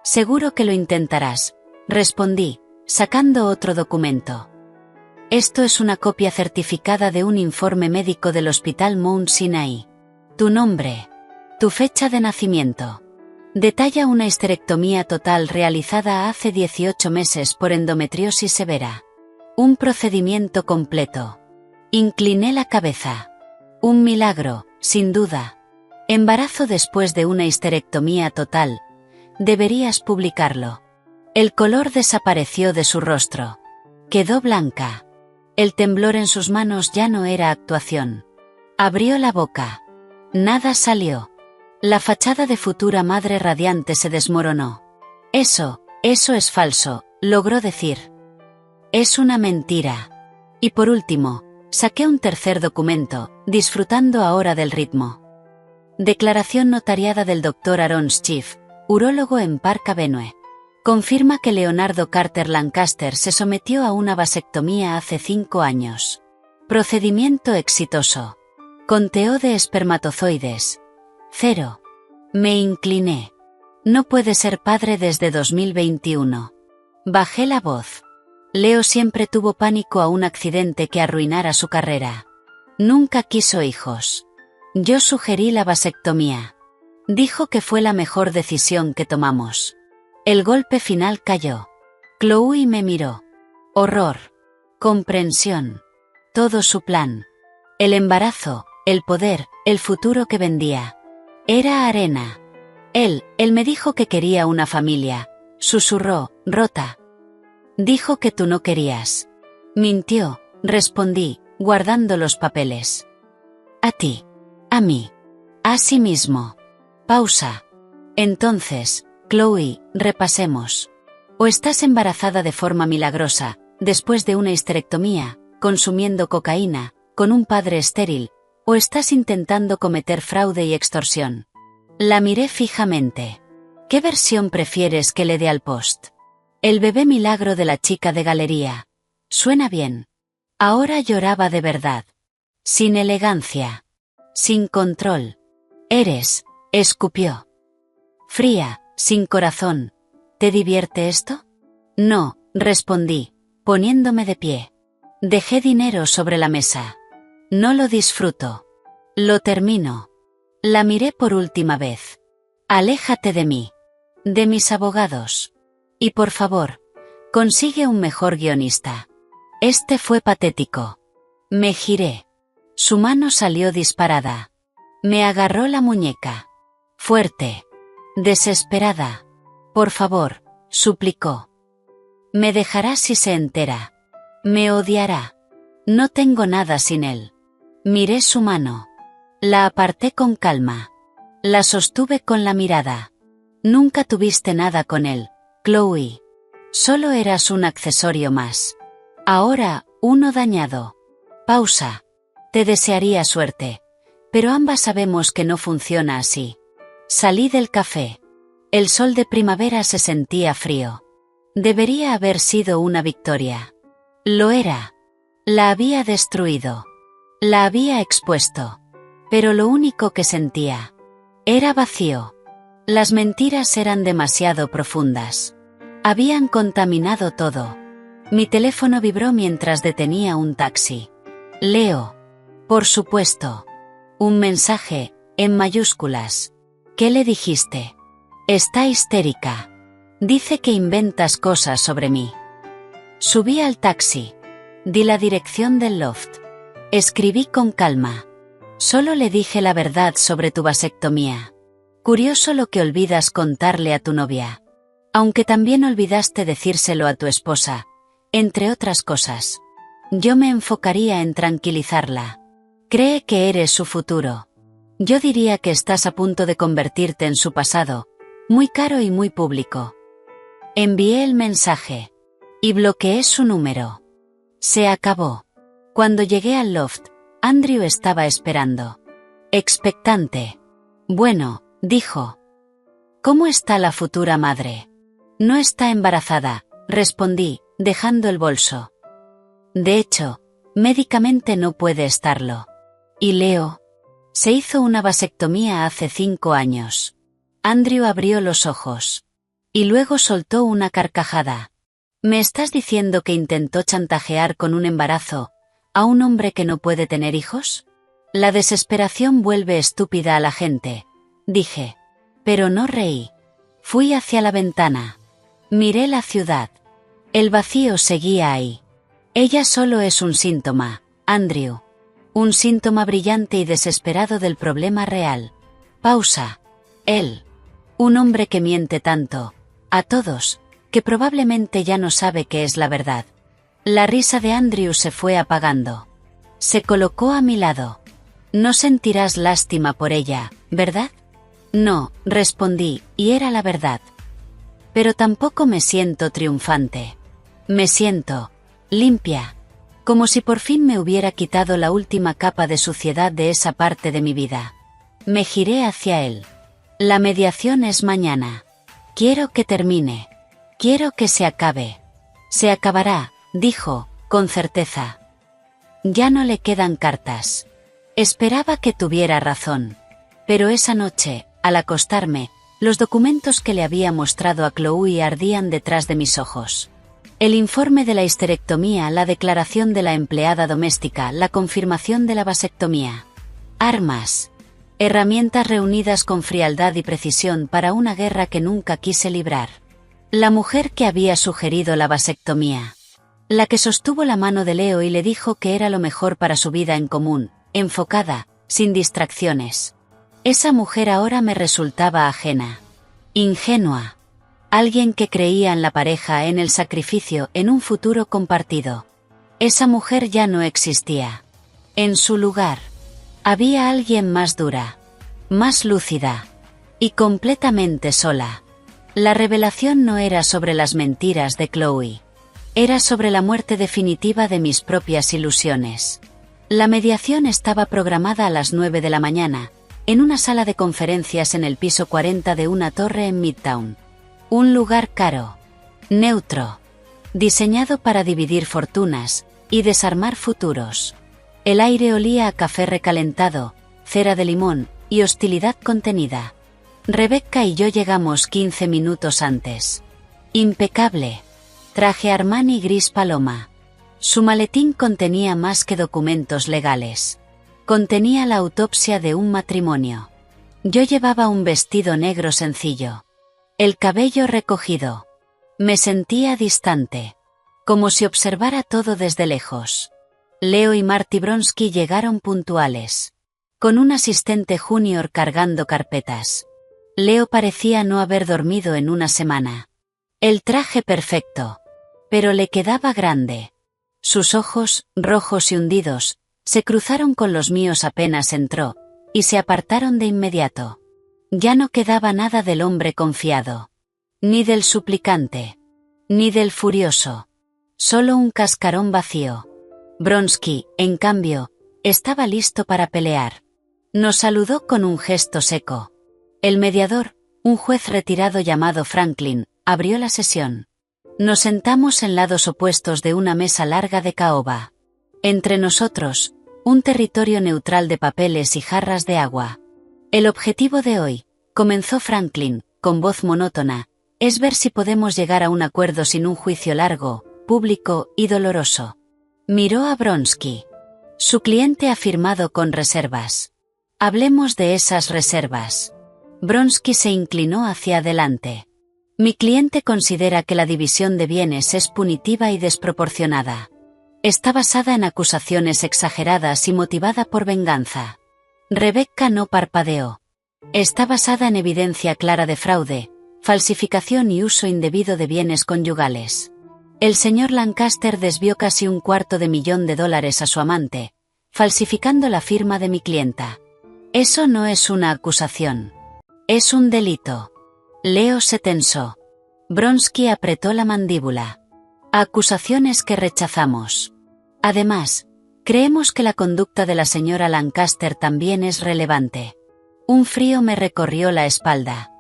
[SPEAKER 1] Seguro que lo intentarás, respondí, sacando otro documento. Esto es una copia certificada de un informe médico del Hospital Mount Sinai. Tu nombre. Tu fecha de nacimiento. Detalla una histerectomía total realizada hace 18 meses por endometriosis severa. Un procedimiento completo. Incliné la cabeza. Un milagro, sin duda. Embarazo después de una histerectomía total. Deberías publicarlo. El color desapareció de su rostro. Quedó blanca. El temblor en sus manos ya no era actuación. Abrió la boca. Nada salió. La fachada de futura madre radiante se desmoronó. Eso es falso, logró decir. Es una mentira. Y por último, saqué un tercer documento, disfrutando ahora del ritmo. Declaración notariada del Dr. Aaron Schiff, urólogo en Park Avenue. Confirma que Leonardo Carter Lancaster se sometió a una vasectomía hace 5 años. Procedimiento exitoso. Conteo de espermatozoides. 0. Me incliné. No puede ser padre desde 2021. Bajé la voz. Leo siempre tuvo pánico a un accidente que arruinara su carrera. Nunca quiso hijos. Yo sugerí la vasectomía. Dijo que fue la mejor decisión que tomamos. El golpe final cayó. Chloe me miró. Horror. Comprensión. Todo su plan. El embarazo, el poder, el futuro que vendía. Era arena. Él me dijo que quería una familia. Susurró, rota. Dijo que tú no querías. Mintió, respondí, guardando los papeles. A ti. A mí. A sí mismo. Pausa. Entonces, Chloe, repasemos. O estás embarazada de forma milagrosa, después de una histerectomía, consumiendo cocaína, con un padre estéril, o estás intentando cometer fraude y extorsión. La miré fijamente. ¿Qué versión prefieres que le dé al post? El bebé milagro de la chica de galería. Suena bien. Ahora lloraba de verdad. Sin elegancia. Sin control. Eres, escupió. Fría, sin corazón. ¿Te divierte esto? No, respondí, poniéndome de pie. Dejé dinero sobre la mesa. No lo disfruto. Lo termino. La miré por última vez. Aléjate de mí. De mis abogados. Y por favor, consigue un mejor guionista. Este fue patético. Me giré. Su mano salió disparada. Me agarró la muñeca. Fuerte. Desesperada. Por favor, suplicó. Me dejará si se entera. Me odiará. No tengo nada sin él. Miré su mano. La aparté con calma. La sostuve con la mirada. Nunca tuviste nada con él, Chloe. Solo eras un accesorio más. Ahora, uno dañado. Pausa. Te desearía suerte. Pero ambas sabemos que no funciona así. Salí del café. El sol de primavera se sentía frío. Debería haber sido una victoria. Lo era. La había destruido. La había expuesto. Pero lo único que sentía era vacío. Las mentiras eran demasiado profundas. Habían contaminado todo. Mi teléfono vibró mientras detenía un taxi. Leo. Por supuesto. Un mensaje, en mayúsculas. ¿Qué le dijiste? Está histérica. Dice que inventas cosas sobre mí. Subí al taxi. Di la dirección del loft. Escribí con calma. Solo le dije la verdad sobre tu vasectomía. Curioso lo que olvidas contarle a tu novia. Aunque también olvidaste decírselo a tu esposa, entre otras cosas. Yo me enfocaría en tranquilizarla. Cree que eres su futuro. Yo diría que estás a punto de convertirte en su pasado, muy caro y muy público. Envié el mensaje. Y bloqueé su número. Se acabó. Cuando llegué al loft, Andrew estaba esperando. Expectante. Bueno, dijo. ¿Cómo está la futura madre? No está embarazada, respondí, dejando el bolso. De hecho, médicamente no puede estarlo. ¿Y Leo? Se hizo una vasectomía hace 5 años. Andrew abrió los ojos. Y luego soltó una carcajada. ¿Me estás diciendo que intentó chantajear con un embarazo a un hombre que no puede tener hijos? La desesperación vuelve estúpida a la gente, dije. Pero no reí. Fui hacia la ventana. Miré la ciudad. El vacío seguía ahí. Ella solo es un síntoma, Andrew. Un síntoma brillante y desesperado del problema real. Pausa. Él. Un hombre que miente tanto. A todos, que probablemente ya no sabe qué es la verdad. La risa de Andrew se fue apagando. Se colocó a mi lado. No sentirás lástima por ella, ¿verdad? No, respondí, y era la verdad. Pero tampoco me siento triunfante. Me siento limpia. Como si por fin me hubiera quitado la última capa de suciedad de esa parte de mi vida. Me giré hacia él. La mediación es mañana. Quiero que termine. Quiero que se acabe. Se acabará, dijo, con certeza. Ya no le quedan cartas. Esperaba que tuviera razón. Pero esa noche, al acostarme, los documentos que le había mostrado a Chloe ardían detrás de mis ojos. El informe de la histerectomía, la declaración de la empleada doméstica, la confirmación de la vasectomía. Armas. Herramientas reunidas con frialdad y precisión para una guerra que nunca quise librar. La mujer que había sugerido la vasectomía. La que sostuvo la mano de Leo y le dijo que era lo mejor para su vida en común, enfocada, sin distracciones. Esa mujer ahora me resultaba ajena. Ingenua. Alguien que creía en la pareja, en el sacrificio, en un futuro compartido. Esa mujer ya no existía. En su lugar, había alguien más dura, más lúcida, y completamente sola. La revelación no era sobre las mentiras de Chloe. Era sobre la muerte definitiva de mis propias ilusiones. La mediación estaba programada a las 9 de la mañana, en una sala de conferencias en el piso 40 de una torre en Midtown. Un lugar caro, neutro, diseñado para dividir fortunas y desarmar futuros. El aire olía a café recalentado, cera de limón y hostilidad contenida. Rebecca y yo llegamos 15 minutos antes. Impecable. Traje Armani gris paloma. Su maletín contenía más que documentos legales. Contenía la autopsia de un matrimonio. Yo llevaba un vestido negro sencillo. El cabello recogido. Me sentía distante. Como si observara todo desde lejos. Leo y Marty Bronski llegaron puntuales. Con un asistente junior cargando carpetas. Leo parecía no haber dormido en una semana. El traje perfecto. Pero le quedaba grande. Sus ojos, rojos y hundidos, se cruzaron con los míos apenas entró, y se apartaron de inmediato. Ya no quedaba nada del hombre confiado. Ni del suplicante. Ni del furioso. Solo un cascarón vacío. Bronski, en cambio, estaba listo para pelear. Nos saludó con un gesto seco. El mediador, un juez retirado llamado Franklin, abrió la sesión. Nos sentamos en lados opuestos de una mesa larga de caoba. Entre nosotros, un territorio neutral de papeles y jarras de agua. El objetivo de hoy, comenzó Franklin, con voz monótona, es ver si podemos llegar a un acuerdo sin un juicio largo, público y doloroso. Miró a Bronski. Su cliente ha firmado con reservas. Hablemos de esas reservas. Bronski se inclinó hacia adelante. Mi cliente considera que la división de bienes es punitiva y desproporcionada. Está basada en acusaciones exageradas y motivada por venganza. Rebecca no parpadeó. Está basada en evidencia clara de fraude, falsificación y uso indebido de bienes conyugales. El señor Lancaster desvió casi $250,000 a su amante, falsificando la firma de mi clienta. Eso no es una acusación. Es un delito. Leo se tensó. Bronski apretó la mandíbula. Acusaciones que rechazamos. Además, creemos que la conducta de la señora Lancaster también es relevante. Un frío me recorrió la espalda.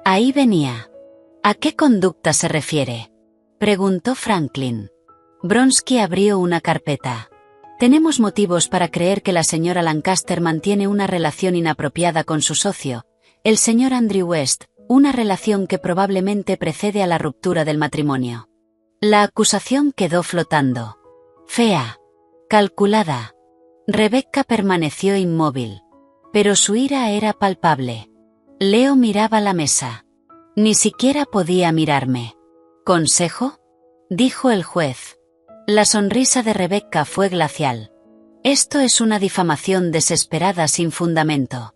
[SPEAKER 1] Ahí venía. ¿A qué conducta se refiere?, preguntó Franklin. Bronski abrió una carpeta. Tenemos motivos para creer que la señora Lancaster mantiene una relación inapropiada con su socio, el señor Andrew West, una relación que probablemente precede a la ruptura del matrimonio. La acusación quedó flotando. Fea. Calculada. Rebecca permaneció inmóvil. Pero su ira era palpable. Leo miraba la mesa. Ni siquiera podía mirarme. ¿Consejo?, dijo el juez. La sonrisa de Rebecca fue glacial. Esto es una difamación desesperada sin fundamento.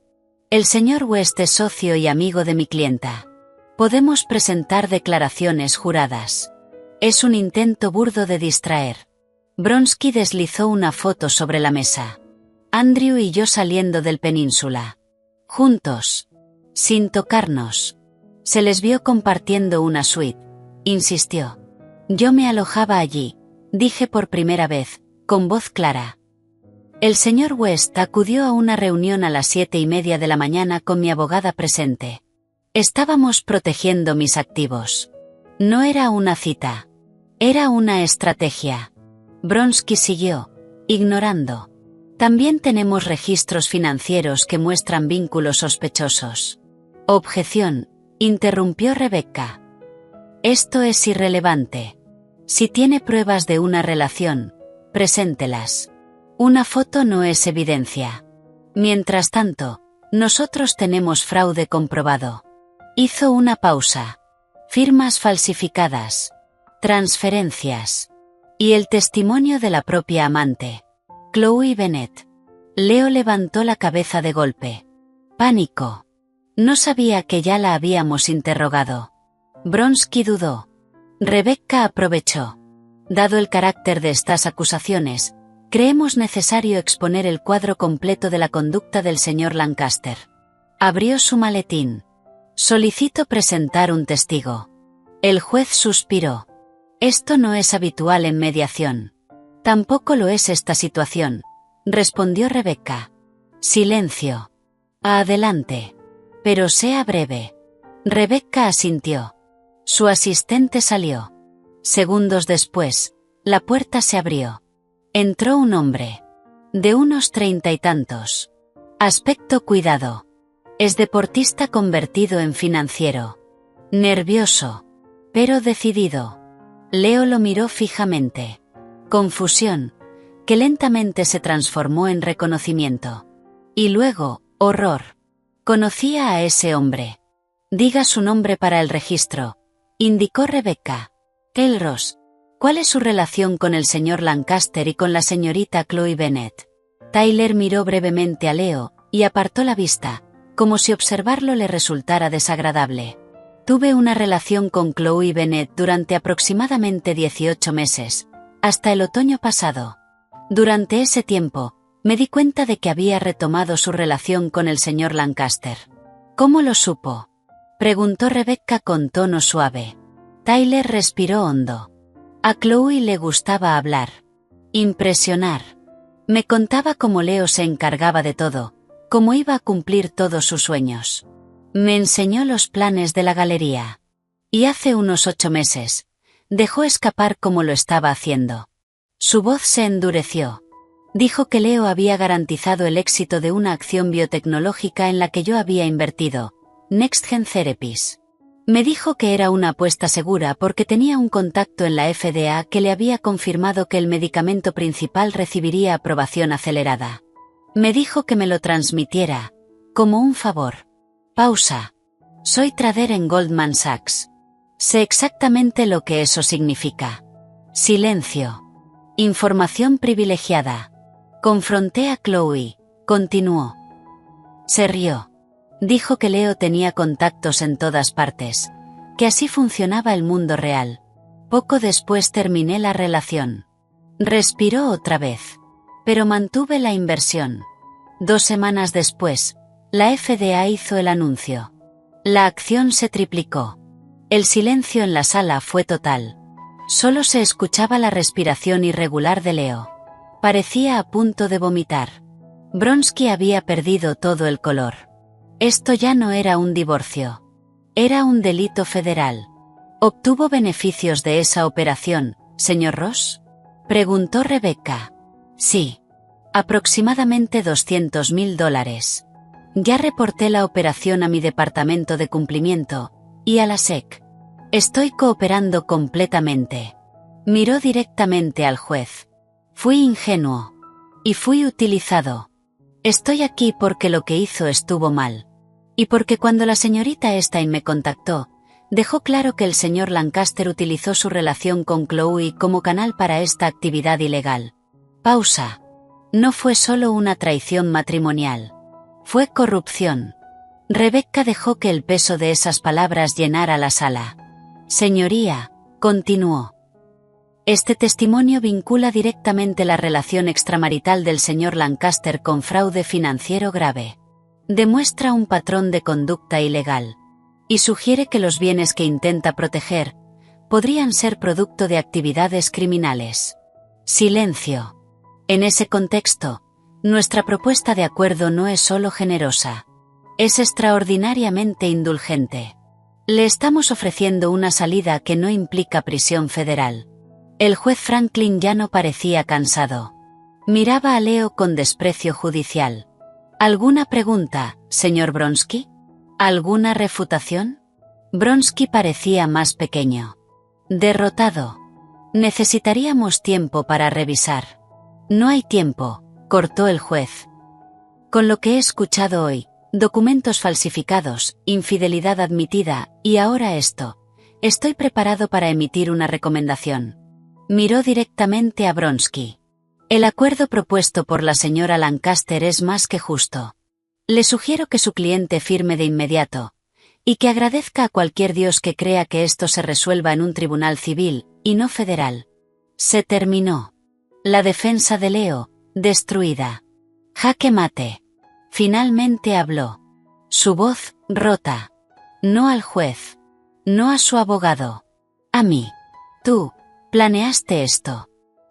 [SPEAKER 1] El señor West es socio y amigo de mi clienta. Podemos presentar declaraciones juradas. Es un intento burdo de distraer. Bronski deslizó una foto sobre la mesa. Andrew y yo saliendo del Península. Juntos. Sin tocarnos. Se les vio compartiendo una suite. Insistió. Yo me alojaba allí, dije por primera vez, con voz clara. El señor West acudió a una reunión a las 7:30 de la mañana con mi abogada presente. Estábamos protegiendo mis activos. No era una cita. Era una estrategia. Bronski siguió, ignorando. También tenemos registros financieros que muestran vínculos sospechosos. Objeción, interrumpió Rebecca. Esto es irrelevante. Si tiene pruebas de una relación, preséntelas. Una foto no es evidencia. Mientras tanto, nosotros tenemos fraude comprobado. Hizo una pausa. Firmas falsificadas. Transferencias. Y el testimonio de la propia amante. Chloe Bennett. Leo levantó la cabeza de golpe. Pánico. No sabía que ya la habíamos interrogado. Bronski dudó. Rebecca aprovechó. Dado el carácter de estas acusaciones, creemos necesario exponer el cuadro completo de la conducta del señor Lancaster. Abrió su maletín. Solicito presentar un testigo. El juez suspiró. Esto no es habitual en mediación. Tampoco lo es esta situación, respondió Rebecca. Silencio. Adelante. Pero sea breve. Rebecca asintió. Su asistente salió. Segundos después, la puerta se abrió. Entró un hombre. De unos 30 y tantos. Aspecto cuidado. Es deportista convertido en financiero. Nervioso. Pero decidido. Leo lo miró fijamente. Confusión, que lentamente se transformó en reconocimiento. Y luego, horror. Conocía a ese hombre. Diga su nombre para el registro, indicó Rebecca. Ross. ¿Cuál es su relación con el señor Lancaster y con la señorita Chloe Bennet? Tyler miró brevemente a Leo, y apartó la vista, como si observarlo le resultara desagradable. Tuve una relación con Chloe Bennet durante aproximadamente 18 meses, hasta el otoño pasado. Durante ese tiempo, me di cuenta de que había retomado su relación con el señor Lancaster. ¿Cómo lo supo?, preguntó Rebecca con tono suave. Tyler respiró hondo. A Chloe le gustaba hablar. Impresionar. Me contaba cómo Leo se encargaba de todo, cómo iba a cumplir todos sus sueños. Me enseñó los planes de la galería. Y hace unos 8 meses, dejó escapar cómo lo estaba haciendo. Su voz se endureció. Dijo que Leo había garantizado el éxito de una acción biotecnológica en la que yo había invertido, Next Gen Therapies. Me dijo que era una apuesta segura porque tenía un contacto en la FDA que le había confirmado que el medicamento principal recibiría aprobación acelerada. Me dijo que me lo transmitiera, como un favor. Pausa. Soy trader en Goldman Sachs. Sé exactamente lo que eso significa. Silencio. Información privilegiada. Confronté a Chloe. Continuó. Se rió. Dijo que Leo tenía contactos en todas partes, que así funcionaba el mundo real. Poco después terminé la relación. Respiró otra vez. Pero mantuve la inversión. 2 semanas después, la FDA hizo el anuncio. La acción se triplicó. El silencio en la sala fue total. Solo se escuchaba la respiración irregular de Leo. Parecía a punto de vomitar. Bronsky había perdido todo el color. Esto ya no era un divorcio. Era un delito federal. ¿Obtuvo beneficios de esa operación, señor Ross?, preguntó Rebecca. Sí. Aproximadamente $200.000. Ya reporté la operación a mi departamento de cumplimiento, y a la SEC. Estoy cooperando completamente. Miró directamente al juez. Fui ingenuo. Y fui utilizado. Estoy aquí porque lo que hizo estuvo mal. Y porque cuando la señorita Stein me contactó, dejó claro que el señor Lancaster utilizó su relación con Chloe como canal para esta actividad ilegal. Pausa. No fue solo una traición matrimonial. Fue corrupción. Rebecca dejó que el peso de esas palabras llenara la sala. Señoría, continuó. Este testimonio vincula directamente la relación extramarital del señor Lancaster con fraude financiero grave. Demuestra un patrón de conducta ilegal. Y sugiere que los bienes que intenta proteger podrían ser producto de actividades criminales. Silencio. En ese contexto, nuestra propuesta de acuerdo no es solo generosa. Es extraordinariamente indulgente. Le estamos ofreciendo una salida que no implica prisión federal. El juez Franklin ya no parecía cansado. Miraba a Leo con desprecio judicial. ¿Alguna pregunta, señor Bronsky? ¿Alguna refutación? Bronsky parecía más pequeño. Derrotado. Necesitaríamos tiempo para revisar. No hay tiempo, cortó el juez. Con lo que he escuchado hoy, documentos falsificados, infidelidad admitida, y ahora esto, estoy preparado para emitir una recomendación. Miró directamente a Bronsky. El acuerdo propuesto por la señora Lancaster es más que justo. Le sugiero que su cliente firme de inmediato, y que agradezca a cualquier Dios que crea que esto se resuelva en un tribunal civil, y no federal. Se terminó. La defensa de Leo, destruida. Jaque mate. Finalmente habló. Su voz, rota. No al juez. No a su abogado. A mí. Tú, planeaste esto.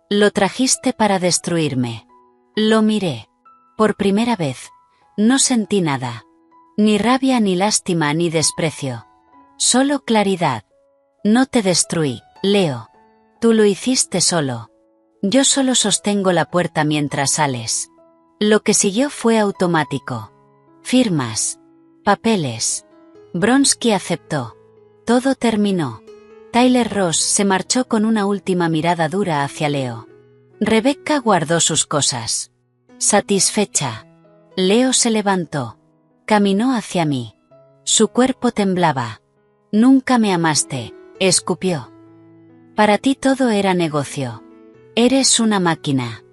[SPEAKER 1] Lo trajiste para destruirme. Lo miré. Por primera vez, No sentí nada. Ni rabia, ni lástima, ni desprecio. Solo claridad. No te destruí, Leo. Tú lo hiciste solo. Yo solo sostengo la puerta mientras sales. Lo que siguió fue automático. Firmas. Papeles. Bronsky aceptó. Todo terminó. Tyler Ross se marchó con una última mirada dura hacia Leo. Rebecca guardó sus cosas. Satisfecha. Leo se levantó. Caminó hacia mí. Su cuerpo temblaba. Nunca me amaste, escupió. Para ti todo era negocio. Eres una máquina.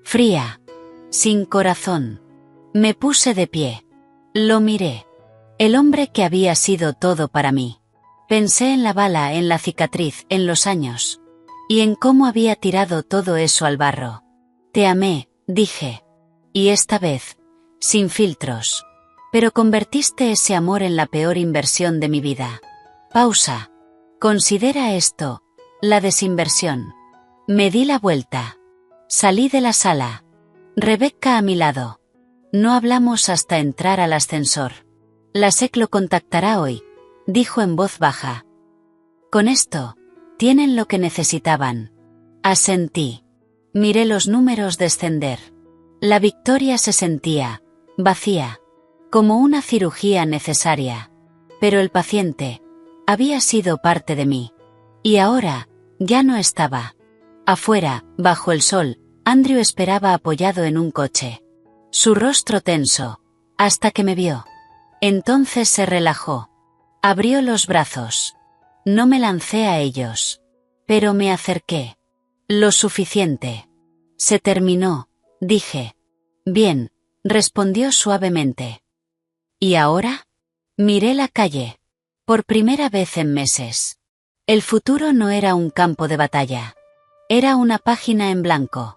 [SPEAKER 1] Fría. Sin corazón. Me puse de pie. Lo miré. El hombre que había sido todo para mí. Pensé en la bala, en la cicatriz, en los años. Y en cómo había tirado todo eso al barro. Te amé, dije. Y esta vez, sin filtros. Pero convertiste ese amor en la peor inversión de mi vida. Pausa. Considera esto, la desinversión. Me di la vuelta. Salí de la sala. Rebecca a mi lado. No hablamos hasta entrar al ascensor. La SEC lo contactará hoy, dijo en voz baja. Con esto, tienen lo que necesitaban. Asentí. Miré los números descender. La victoria se sentía, vacía, como una cirugía necesaria. Pero el paciente, había sido parte de mí. Y ahora, ya no estaba. Afuera, bajo el sol, Andrew esperaba apoyado en un coche. Su rostro tenso, hasta que me vio. Entonces se relajó. Abrió los brazos. No me lancé a ellos. Pero me acerqué. Lo suficiente. Se terminó, dije. Bien, respondió suavemente. ¿Y ahora? Miré la calle. Por primera vez en meses. El futuro no era un campo de batalla. Era una página en blanco.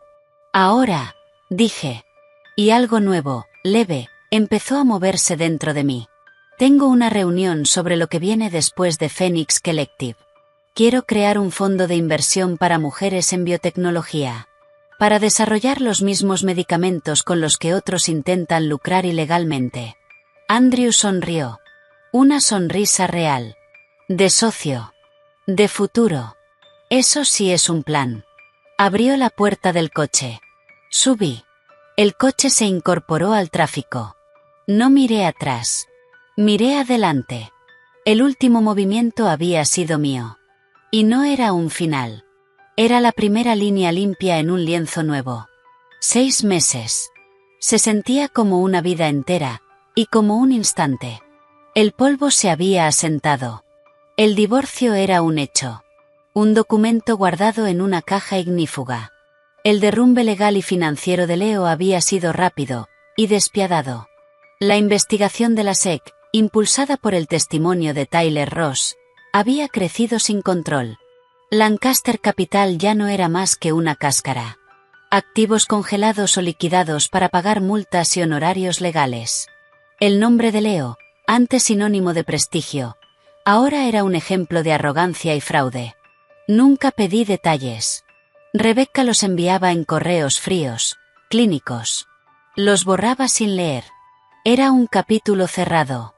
[SPEAKER 1] Ahora, dije. Y algo nuevo, leve, empezó a moverse dentro de mí. Tengo una reunión sobre lo que viene después de Phoenix Collective. Quiero crear un fondo de inversión para mujeres en biotecnología. Para desarrollar los mismos medicamentos con los que otros intentan lucrar ilegalmente. Andrew sonrió. Una sonrisa real. De socio. De futuro. Eso sí es un plan. Abrió la puerta del coche. Subí. El coche se incorporó al tráfico. No miré atrás. Miré adelante. El último movimiento había sido mío. Y no era un final. Era la primera línea limpia en un lienzo nuevo. 6 meses. Se sentía como una vida entera, y como un instante. El polvo se había asentado. El divorcio era un hecho. Un documento guardado en una caja ignífuga. El derrumbe legal y financiero de Leo había sido rápido y despiadado. La investigación de la SEC, impulsada por el testimonio de Tyler Ross, había crecido sin control. Lancaster Capital ya no era más que una cáscara. Activos congelados o liquidados para pagar multas y honorarios legales. El nombre de Leo, antes sinónimo de prestigio, ahora era un ejemplo de arrogancia y fraude. Nunca pedí detalles. Rebecca los enviaba en correos fríos, clínicos. Los borraba sin leer. Era un capítulo cerrado.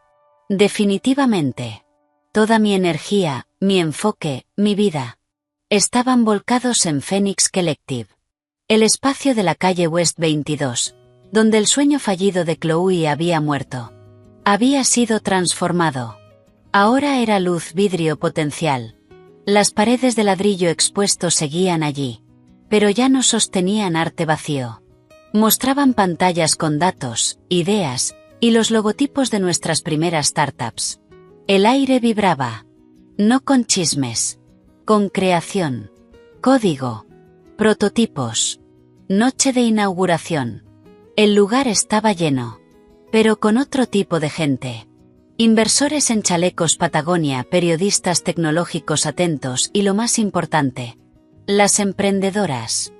[SPEAKER 1] Definitivamente. Toda mi energía, mi enfoque, mi vida, estaban volcados en Phoenix Collective. El espacio de la calle West 22, donde el sueño fallido de Chloe había muerto. Había sido transformado. Ahora era luz, vidrio potencial. Las paredes de ladrillo expuesto seguían allí. Pero ya no sostenían arte vacío. Mostraban pantallas con datos, ideas, y los logotipos de nuestras primeras startups. El aire vibraba. No con chismes. Con creación. Código. Prototipos. Noche de inauguración. El lugar estaba lleno. Pero con otro tipo de gente. Inversores en chalecos Patagonia, periodistas tecnológicos atentos y lo más importante. Las emprendedoras.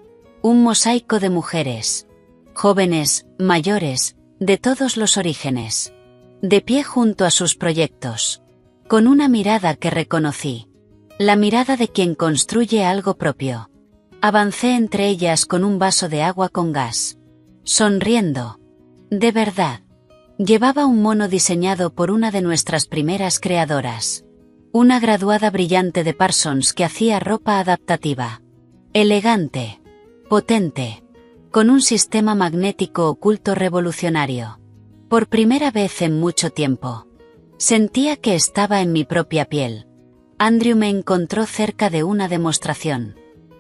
[SPEAKER 1] Un mosaico de mujeres. Jóvenes, mayores, de todos los orígenes. De pie junto a sus proyectos. Con una mirada que reconocí. La mirada de quien construye algo propio. Avancé entre ellas con un vaso de agua con gas. Sonriendo. De verdad. Llevaba un mono diseñado por una de nuestras primeras creadoras. Una graduada brillante de Parsons que hacía ropa adaptativa. Elegante. Potente. Con un sistema magnético oculto revolucionario. Por primera vez en mucho tiempo. Sentía que estaba en mi propia piel. Andrew me encontró cerca de una demostración.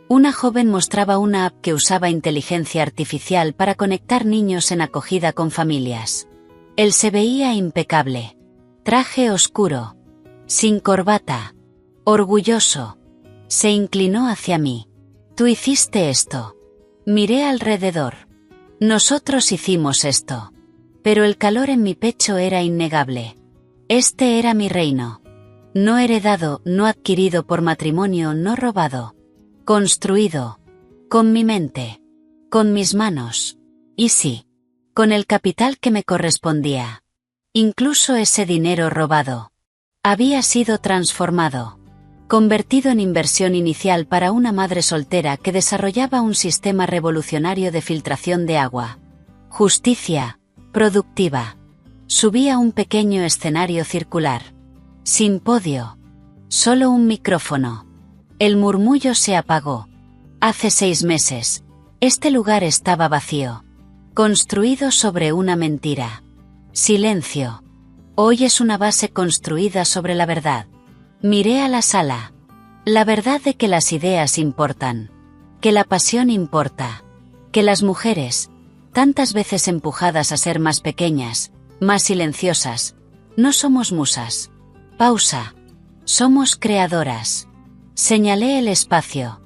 [SPEAKER 1] Una joven mostraba una app que usaba inteligencia artificial para conectar niños en acogida con familias. Él se veía impecable. Traje oscuro. Sin corbata. Orgulloso. Se inclinó hacia mí. Tú hiciste esto. Miré alrededor. Nosotros hicimos esto. Pero el calor en mi pecho era innegable. Este era mi reino. No heredado, no adquirido por matrimonio, no robado. Construido. Con mi mente. Con mis manos. Y sí. Con el capital que me correspondía. Incluso ese dinero robado. Había sido transformado. Convertido en inversión inicial para una madre soltera que desarrollaba un sistema revolucionario de filtración de agua. Justicia. Productiva. Subí a un pequeño escenario circular. Sin podio. Solo un micrófono. El murmullo se apagó. Hace 6 meses. Este lugar estaba vacío. Construido sobre una mentira. Silencio. Hoy es una base construida sobre la verdad. Miré a la sala. La verdad de que las ideas importan. Que la pasión importa. Que las mujeres, tantas veces empujadas a ser más pequeñas, más silenciosas, no somos musas. Pausa. Somos creadoras. Señalé el espacio.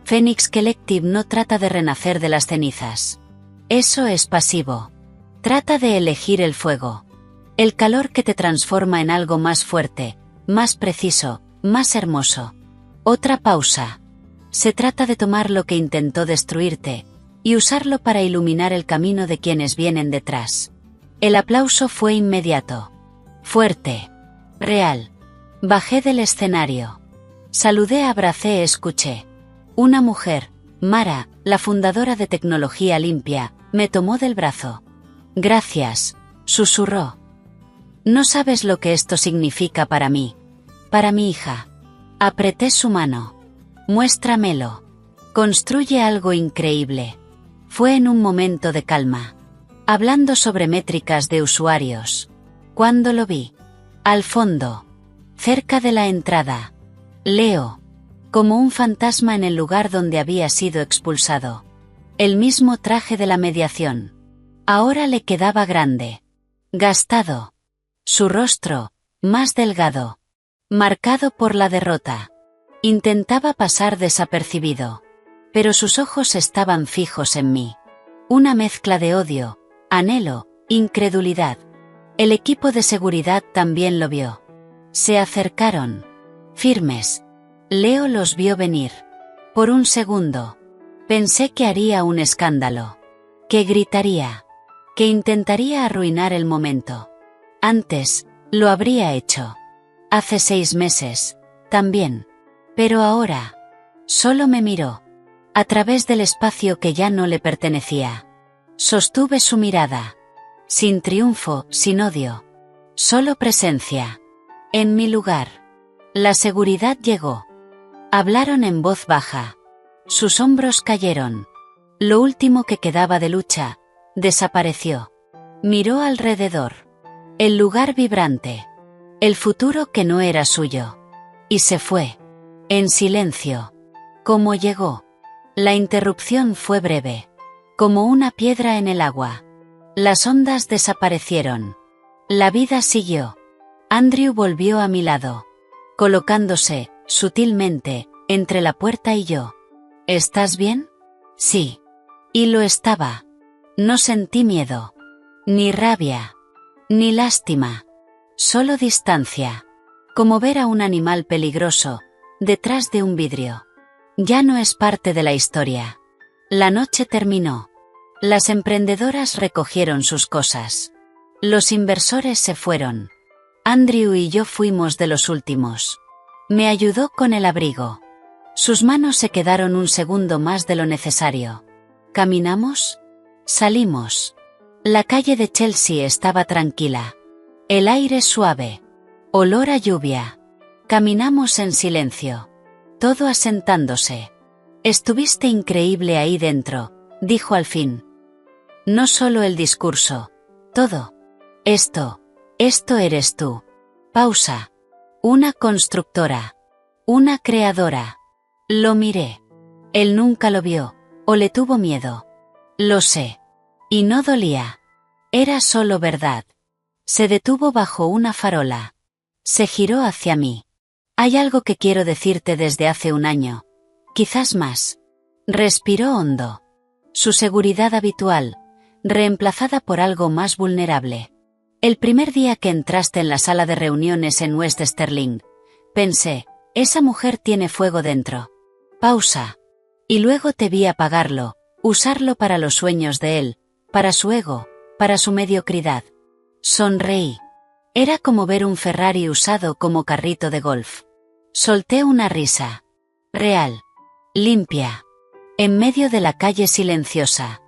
[SPEAKER 1] Phoenix Collective no trata de renacer de las cenizas. Eso es pasivo. Trata de elegir el fuego. El calor que te transforma en algo más fuerte, más preciso, más hermoso. Otra pausa. Se trata de tomar lo que intentó destruirte, y usarlo para iluminar el camino de quienes vienen detrás. El aplauso fue inmediato. Fuerte. Real. Bajé del escenario. Saludé, abracé, escuché. Una mujer, Mara, la fundadora de Tecnología Limpia, me tomó del brazo. Gracias, susurró. No sabes lo que esto significa para mí. Para mi hija. Apreté su mano. Muéstramelo. Construye algo increíble. Fue en un momento de calma. Hablando sobre métricas de usuarios. Cuando lo vi. Al fondo. Cerca de la entrada. Leo. Como un fantasma en el lugar donde había sido expulsado. El mismo traje de la mediación. Ahora le quedaba grande. Gastado. Su rostro, más delgado. Marcado por la derrota. Intentaba pasar desapercibido. Pero sus ojos estaban fijos en mí. Una mezcla de odio, anhelo, incredulidad. El equipo de seguridad también lo vio. Se acercaron. Firmes. Leo los vio venir. Por un segundo. Pensé que haría un escándalo. Que gritaría. Que intentaría arruinar el momento. Antes, lo habría hecho. Hace 6 meses, también. Pero ahora, solo me miró. A través del espacio que ya no le pertenecía. Sostuve su mirada. Sin triunfo, sin odio. Solo presencia. En mi lugar. La seguridad llegó. Hablaron en voz baja. Sus hombros cayeron. Lo último que quedaba de lucha, desapareció. Miró alrededor. El lugar vibrante. El futuro que no era suyo. Y se fue. En silencio. Como llegó. La interrupción fue breve. Como una piedra en el agua. Las ondas desaparecieron. La vida siguió. Andrew volvió a mi lado. Colocándose, sutilmente, entre la puerta y yo. ¿Estás bien? Sí. Y lo estaba. No sentí miedo. Ni rabia. Ni lástima. Solo distancia. Como ver a un animal peligroso, detrás de un vidrio. Ya no es parte de la historia. La noche terminó. Las emprendedoras recogieron sus cosas. Los inversores se fueron. Andrew y yo fuimos de los últimos. Me ayudó con el abrigo. Sus manos se quedaron un segundo más de lo necesario. ¿Caminamos? Salimos. La calle de Chelsea estaba tranquila. El aire suave. Olor a lluvia. Caminamos en silencio. Todo asentándose. Estuviste increíble ahí dentro, dijo al fin. No solo el discurso. Todo. Esto eres tú. Pausa. Una constructora. Una creadora. Lo miré. Él nunca lo vio, o le tuvo miedo. Lo sé. Y no dolía. Era solo verdad. Se detuvo bajo una farola. Se giró hacia mí. Hay algo que quiero decirte desde hace un año. Quizás más. Respiró hondo. Su seguridad habitual, reemplazada por algo más vulnerable. El primer día que entraste en la sala de reuniones en West Sterling, pensé, esa mujer tiene fuego dentro. Pausa. Y luego te vi apagarlo, usarlo para los sueños de él, para su ego, para su mediocridad. Sonreí. Era como ver un Ferrari usado como carrito de golf. Solté una risa. Real. Limpia. En medio de la calle silenciosa.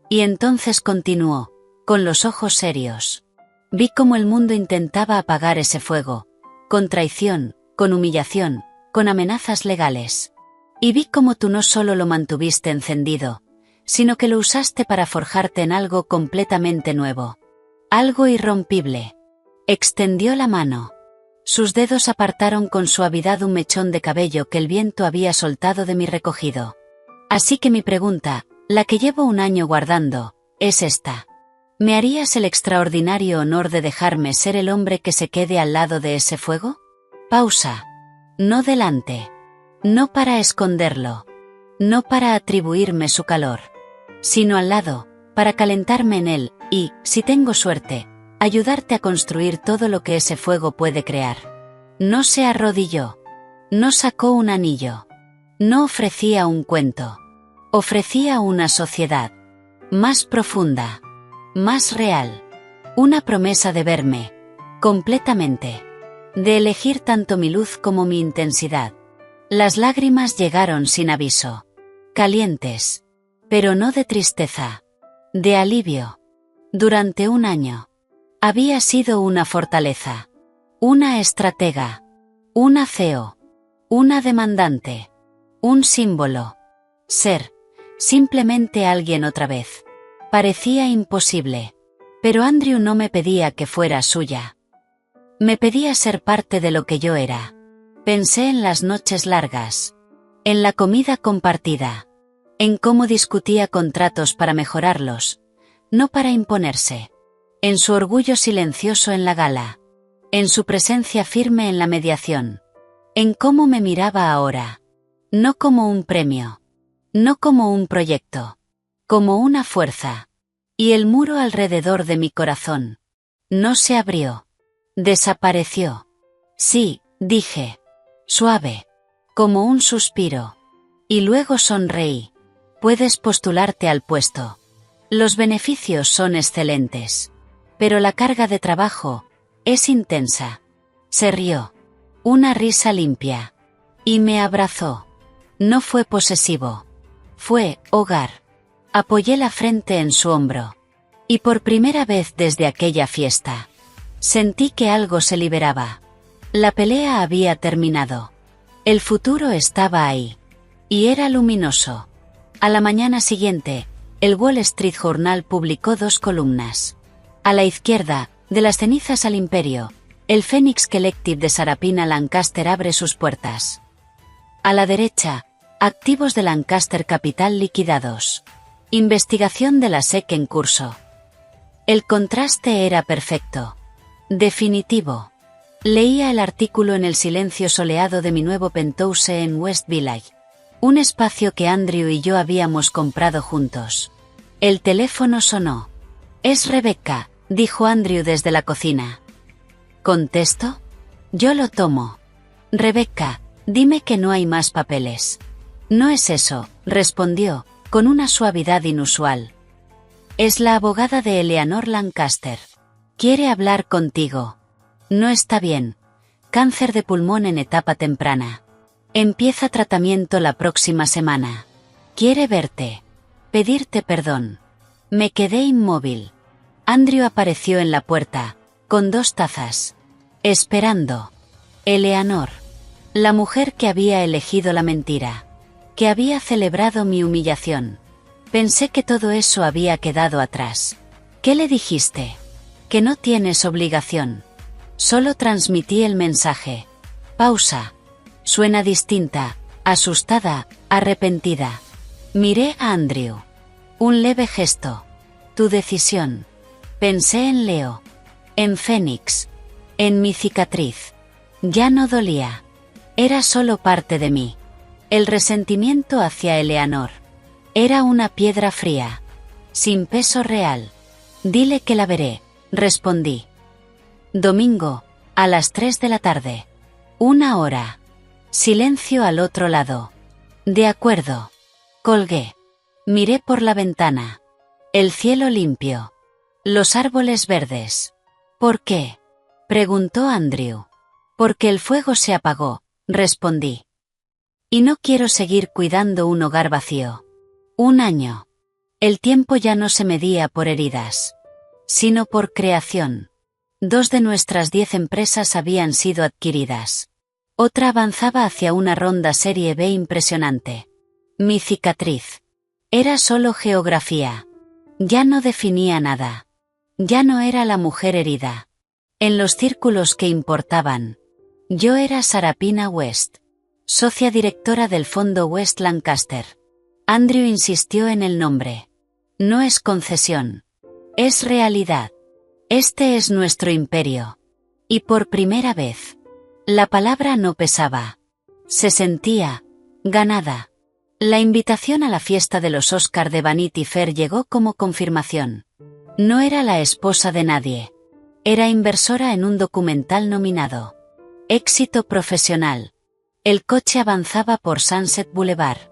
[SPEAKER 1] Y entonces continuó, con los ojos serios. Vi cómo el mundo intentaba apagar ese fuego, con traición, con humillación, con amenazas legales. Y vi cómo tú no solo lo mantuviste encendido, sino que lo usaste para forjarte en algo completamente nuevo. Algo irrompible. Extendió la mano. Sus dedos apartaron con suavidad un mechón de cabello que el viento había soltado de mi recogido. Así que mi pregunta, la que llevo un año guardando, es esta. ¿Me harías el extraordinario honor de dejarme ser el hombre que se quede al lado de ese fuego? Pausa. No delante. No para esconderlo. No para atribuirme su calor. Sino al lado, para calentarme en él, y, si tengo suerte, ayudarte a construir todo lo que ese fuego puede crear. No se arrodilló. No sacó un anillo. No ofrecía un cuento. Ofrecía una sociedad. Más profunda. Más real. Una promesa de verme. Completamente. De elegir tanto mi luz como mi intensidad. Las lágrimas llegaron sin aviso. Calientes. Pero no de tristeza. De alivio. Durante un año. Había sido una fortaleza. Una estratega. Una CEO. Una demandante. Un símbolo. Ser. Simplemente alguien otra vez. Parecía imposible. Pero Andrew no me pedía que fuera suya. Me pedía ser parte de lo que yo era. Pensé en las noches largas. En la comida compartida. En cómo discutía contratos para mejorarlos. No para imponerse. En su orgullo silencioso en la gala. En su presencia firme en la mediación. En cómo me miraba ahora. No como un premio. No como un proyecto. Como una fuerza. Y el muro alrededor de mi corazón. No se abrió. Desapareció. Sí, dije. Suave. Como un suspiro. Y luego sonreí. Puedes postularte al puesto. Los beneficios son excelentes. Pero la carga de trabajo es intensa. Se rió. Una risa limpia. Y me abrazó. No fue posesivo. Fue hogar. Apoyé la frente en su hombro. Y por primera vez desde aquella fiesta, sentí que algo se liberaba. La pelea había terminado. El futuro estaba ahí. Y era luminoso. A la mañana siguiente, el Wall Street Journal publicó 2 columnas. A la izquierda, de las cenizas al imperio, el Phoenix Collective de Sarapina Lancaster abre sus puertas. A la derecha, activos de Lancaster Capital liquidados. Investigación de la SEC en curso. El contraste era perfecto. Definitivo. Leía el artículo en el silencio soleado de mi nuevo penthouse en West Village. Un espacio que Andrew y yo habíamos comprado juntos. El teléfono sonó. «Es Rebecca», dijo Andrew desde la cocina. ¿Contesto? Yo lo tomo. «Rebecca, dime que no hay más papeles». «No es eso», respondió, con una suavidad inusual. «Es la abogada de Eleanor Lancaster. Quiere hablar contigo». «No está bien. Cáncer de pulmón en etapa temprana. Empieza tratamiento la próxima semana. Quiere verte. Pedirte perdón». Me quedé inmóvil. Andrew apareció en la puerta, con 2 tazas. Esperando. Eleanor. La mujer que había elegido la mentira. Que había celebrado mi humillación. Pensé que todo eso había quedado atrás. ¿Qué le dijiste? Que no tienes obligación. Solo transmití el mensaje. Pausa. Suena distinta, asustada, arrepentida. Miré a Andrew. Un leve gesto. Tu decisión. Pensé en Leo. En Fénix. En mi cicatriz. Ya no dolía. Era solo parte de mí. El resentimiento hacia Eleanor. Era una piedra fría. Sin peso real. Dile que la veré, respondí. Domingo, a las 3 de la tarde. 1 hora. Silencio al otro lado. De acuerdo. Colgué. Miré por la ventana. El cielo limpio. Los árboles verdes. ¿Por qué? Preguntó Andrew. Porque el fuego se apagó, respondí. Y no quiero seguir cuidando un hogar vacío. 1 año. El tiempo ya no se medía por heridas, sino por creación. 2 de nuestras 10 empresas habían sido adquiridas. Otra avanzaba hacia una ronda Serie B impresionante. Mi cicatriz. Era solo geografía. Ya no definía nada. Ya no era la mujer herida. En los círculos que importaban. Yo era Sarapina West, socia directora del fondo West Lancaster. Andrew insistió en el nombre. No es concesión. Es realidad. Este es nuestro imperio. Y por primera vez. La palabra no pesaba. Se sentía ganada. La invitación a la fiesta de los Oscar de Vanity Fair llegó como confirmación. No era la esposa de nadie. Era inversora en un documental nominado. Éxito profesional. El coche avanzaba por Sunset Boulevard.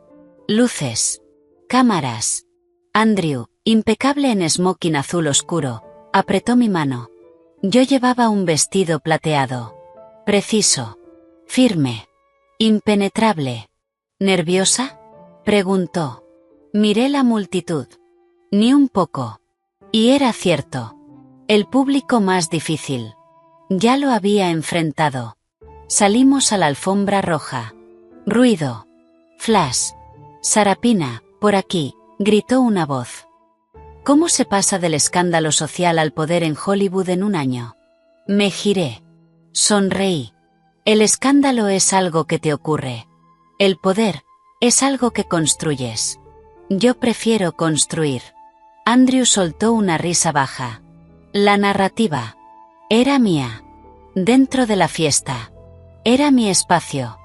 [SPEAKER 1] Luces. Cámaras. Andrew, impecable en smoking azul oscuro, apretó mi mano. Yo llevaba un vestido plateado. Preciso. Firme. Impenetrable. ¿Nerviosa? Preguntó. Miré la multitud. Ni un poco. Y era cierto. El público más difícil. Ya lo había enfrentado. Salimos a la alfombra roja. Ruido. Flash. Sarapina, por aquí, gritó una voz. ¿Cómo se pasa del escándalo social al poder en Hollywood en 1 año? Me giré. Sonreí. El escándalo es algo que te ocurre. El poder es algo que construyes. Yo prefiero construir. Andrew soltó una risa baja. La narrativa era mía. Dentro de la fiesta. Era mi espacio.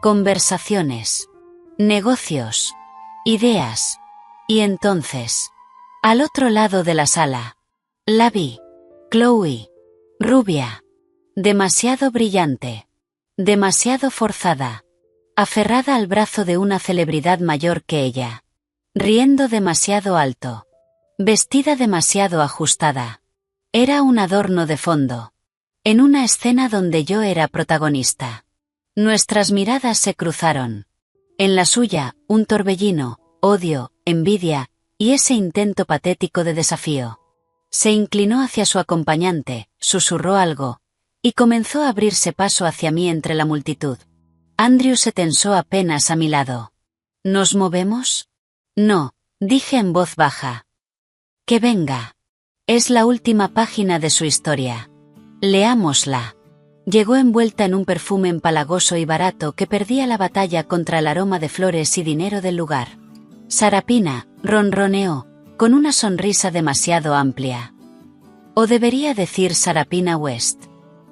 [SPEAKER 1] Conversaciones. Negocios. Ideas. Y entonces, al otro lado de la sala, la vi. Chloe. Rubia. Demasiado brillante. Demasiado forzada. Aferrada al brazo de una celebridad mayor que ella. Riendo demasiado alto. Vestida demasiado ajustada. Era un adorno de fondo. En una escena donde yo era protagonista. Nuestras miradas se cruzaron. En la suya, un torbellino, odio, envidia, y ese intento patético de desafío. Se inclinó hacia su acompañante, susurró algo, y comenzó a abrirse paso hacia mí entre la multitud. Andrew se tensó apenas a mi lado. ¿Nos movemos? No, dije en voz baja. Que venga. Es la última página de su historia. Leámosla. Llegó envuelta en un perfume empalagoso y barato que perdía la batalla contra el aroma de flores y dinero del lugar. Sarapina, ronroneó, con una sonrisa demasiado amplia. O debería decir Sarapina West.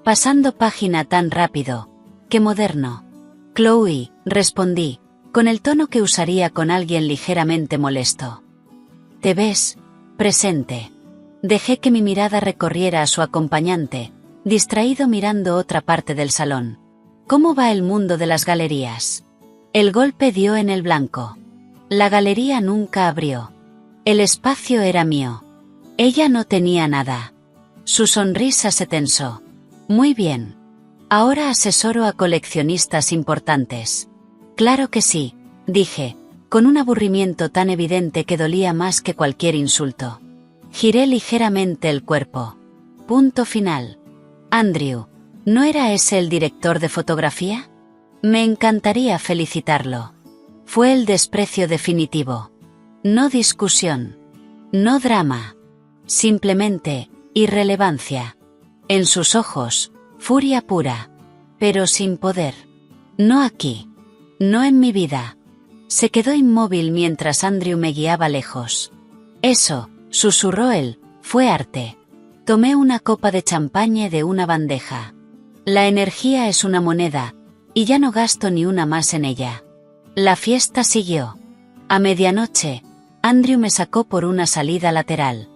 [SPEAKER 1] Pasando página tan rápido. ¡Qué moderno! Chloe, respondí, con el tono que usaría con alguien ligeramente molesto. ¿Te ves presente? Dejé que mi mirada recorriera a su acompañante, distraído mirando otra parte del salón. ¿Cómo va el mundo de las galerías? El golpe dio en el blanco. La galería nunca abrió. El espacio era mío. Ella no tenía nada. Su sonrisa se tensó. Muy bien. Ahora asesoro a coleccionistas importantes. Claro que sí, dije, con un aburrimiento tan evidente que dolía más que cualquier insulto. Giré ligeramente el cuerpo. Punto final. Andrew, ¿no era ese el director de fotografía? Me encantaría felicitarlo. Fue el desprecio definitivo. No discusión. No drama. Simplemente, irrelevancia. En sus ojos, furia pura. Pero sin poder. No aquí. No en mi vida. Se quedó inmóvil mientras Andrew me guiaba lejos. Eso, susurró él, fue arte. Tomé una copa de champagne de una bandeja. La energía es una moneda, y ya no gasto ni una más en ella. La fiesta siguió. A medianoche, Andrew me sacó por una salida lateral.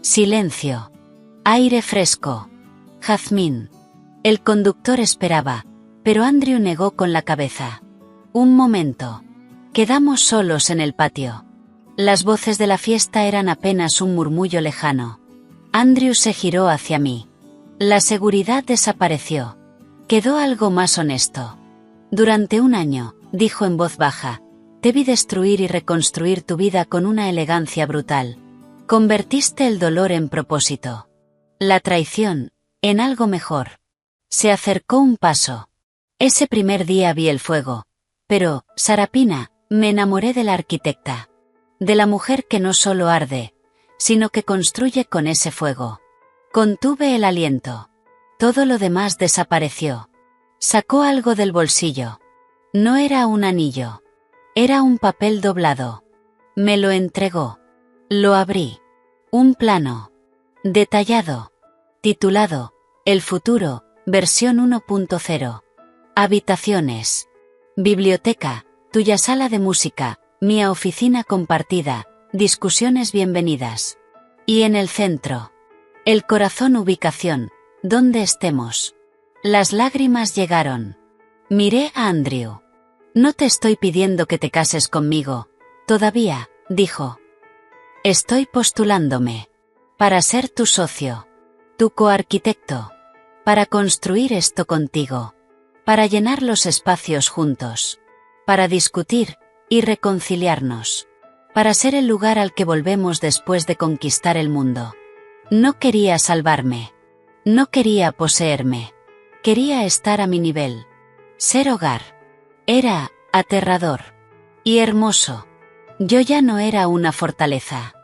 [SPEAKER 1] Silencio. Aire fresco. Jazmín. El conductor esperaba, pero Andrew negó con la cabeza. Un momento. Quedamos solos en el patio. Las voces de la fiesta eran apenas un murmullo lejano. Andrew se giró hacia mí. La seguridad desapareció. Quedó algo más honesto. Durante un año, dijo en voz baja, te vi destruir y reconstruir tu vida con una elegancia brutal. Convertiste el dolor en propósito. La traición, en algo mejor. Se acercó un paso. Ese primer día vi el fuego. Pero, Sarapina, me enamoré de la arquitecta. De la mujer que no solo arde, sino que construye con ese fuego. Contuve el aliento. Todo lo demás desapareció. Sacó algo del bolsillo. No era un anillo. Era un papel doblado. Me lo entregó. Lo abrí. Un plano. Detallado. Titulado, El futuro, versión 1.0. Habitaciones. Biblioteca, tuya sala de música, mía oficina compartida, discusiones bienvenidas. Y en el centro. El corazón ubicación, donde estemos. Las lágrimas llegaron. Miré a Andrew. No te estoy pidiendo que te cases conmigo, todavía, dijo. Estoy postulándome. Para ser tu socio. Tu coarquitecto. Para construir esto contigo. Para llenar los espacios juntos. Para discutir y reconciliarnos. Para ser el lugar al que volvemos después de conquistar el mundo. No quería salvarme. No quería poseerme. Quería estar a mi nivel. Ser hogar. Era aterrador. Y hermoso. Yo ya no era una fortaleza.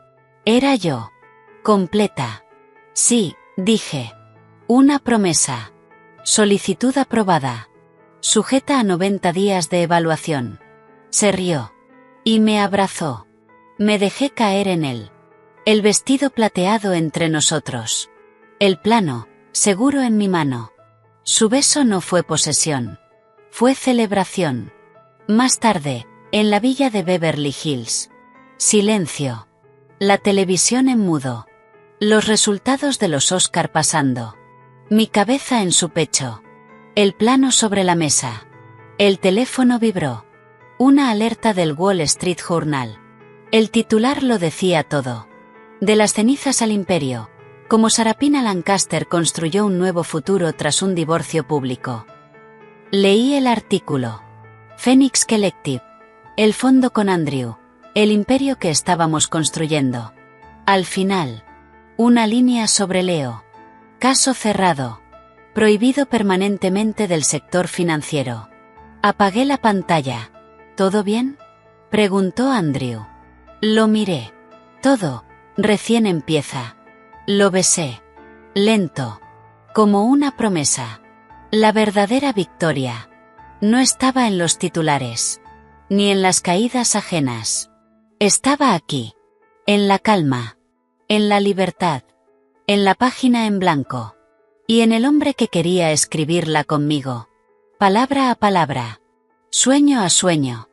[SPEAKER 1] Era yo. Completa. Sí, dije. Una promesa. Solicitud aprobada. Sujeta a 90 días de evaluación. Se rió. Y me abrazó. Me dejé caer en él. El vestido plateado entre nosotros. El plano, seguro en mi mano. Su beso no fue posesión. Fue celebración. Más tarde, en la villa de Beverly Hills. Silencio. La televisión en mudo. Los resultados de los Oscar pasando. Mi cabeza en su pecho. El plano sobre la mesa. El teléfono vibró. Una alerta del Wall Street Journal. El titular lo decía todo. De las cenizas al imperio. Como Sarapina Lancaster construyó un nuevo futuro tras un divorcio público. Leí el artículo. Phoenix Collective. El fondo con Andrew. El imperio que estábamos construyendo. Al final. Una línea sobre Leo. Caso cerrado. Prohibido permanentemente del sector financiero. Apagué la pantalla. ¿Todo bien? Preguntó Andrew. Lo miré. Todo, recién empieza. Lo besé. Lento. Como una promesa. La verdadera victoria. No estaba en los titulares. Ni en las caídas ajenas. Estaba aquí. En la calma. En la libertad. En la página en blanco. Y en el hombre que quería escribirla conmigo. Palabra a palabra. Sueño a sueño.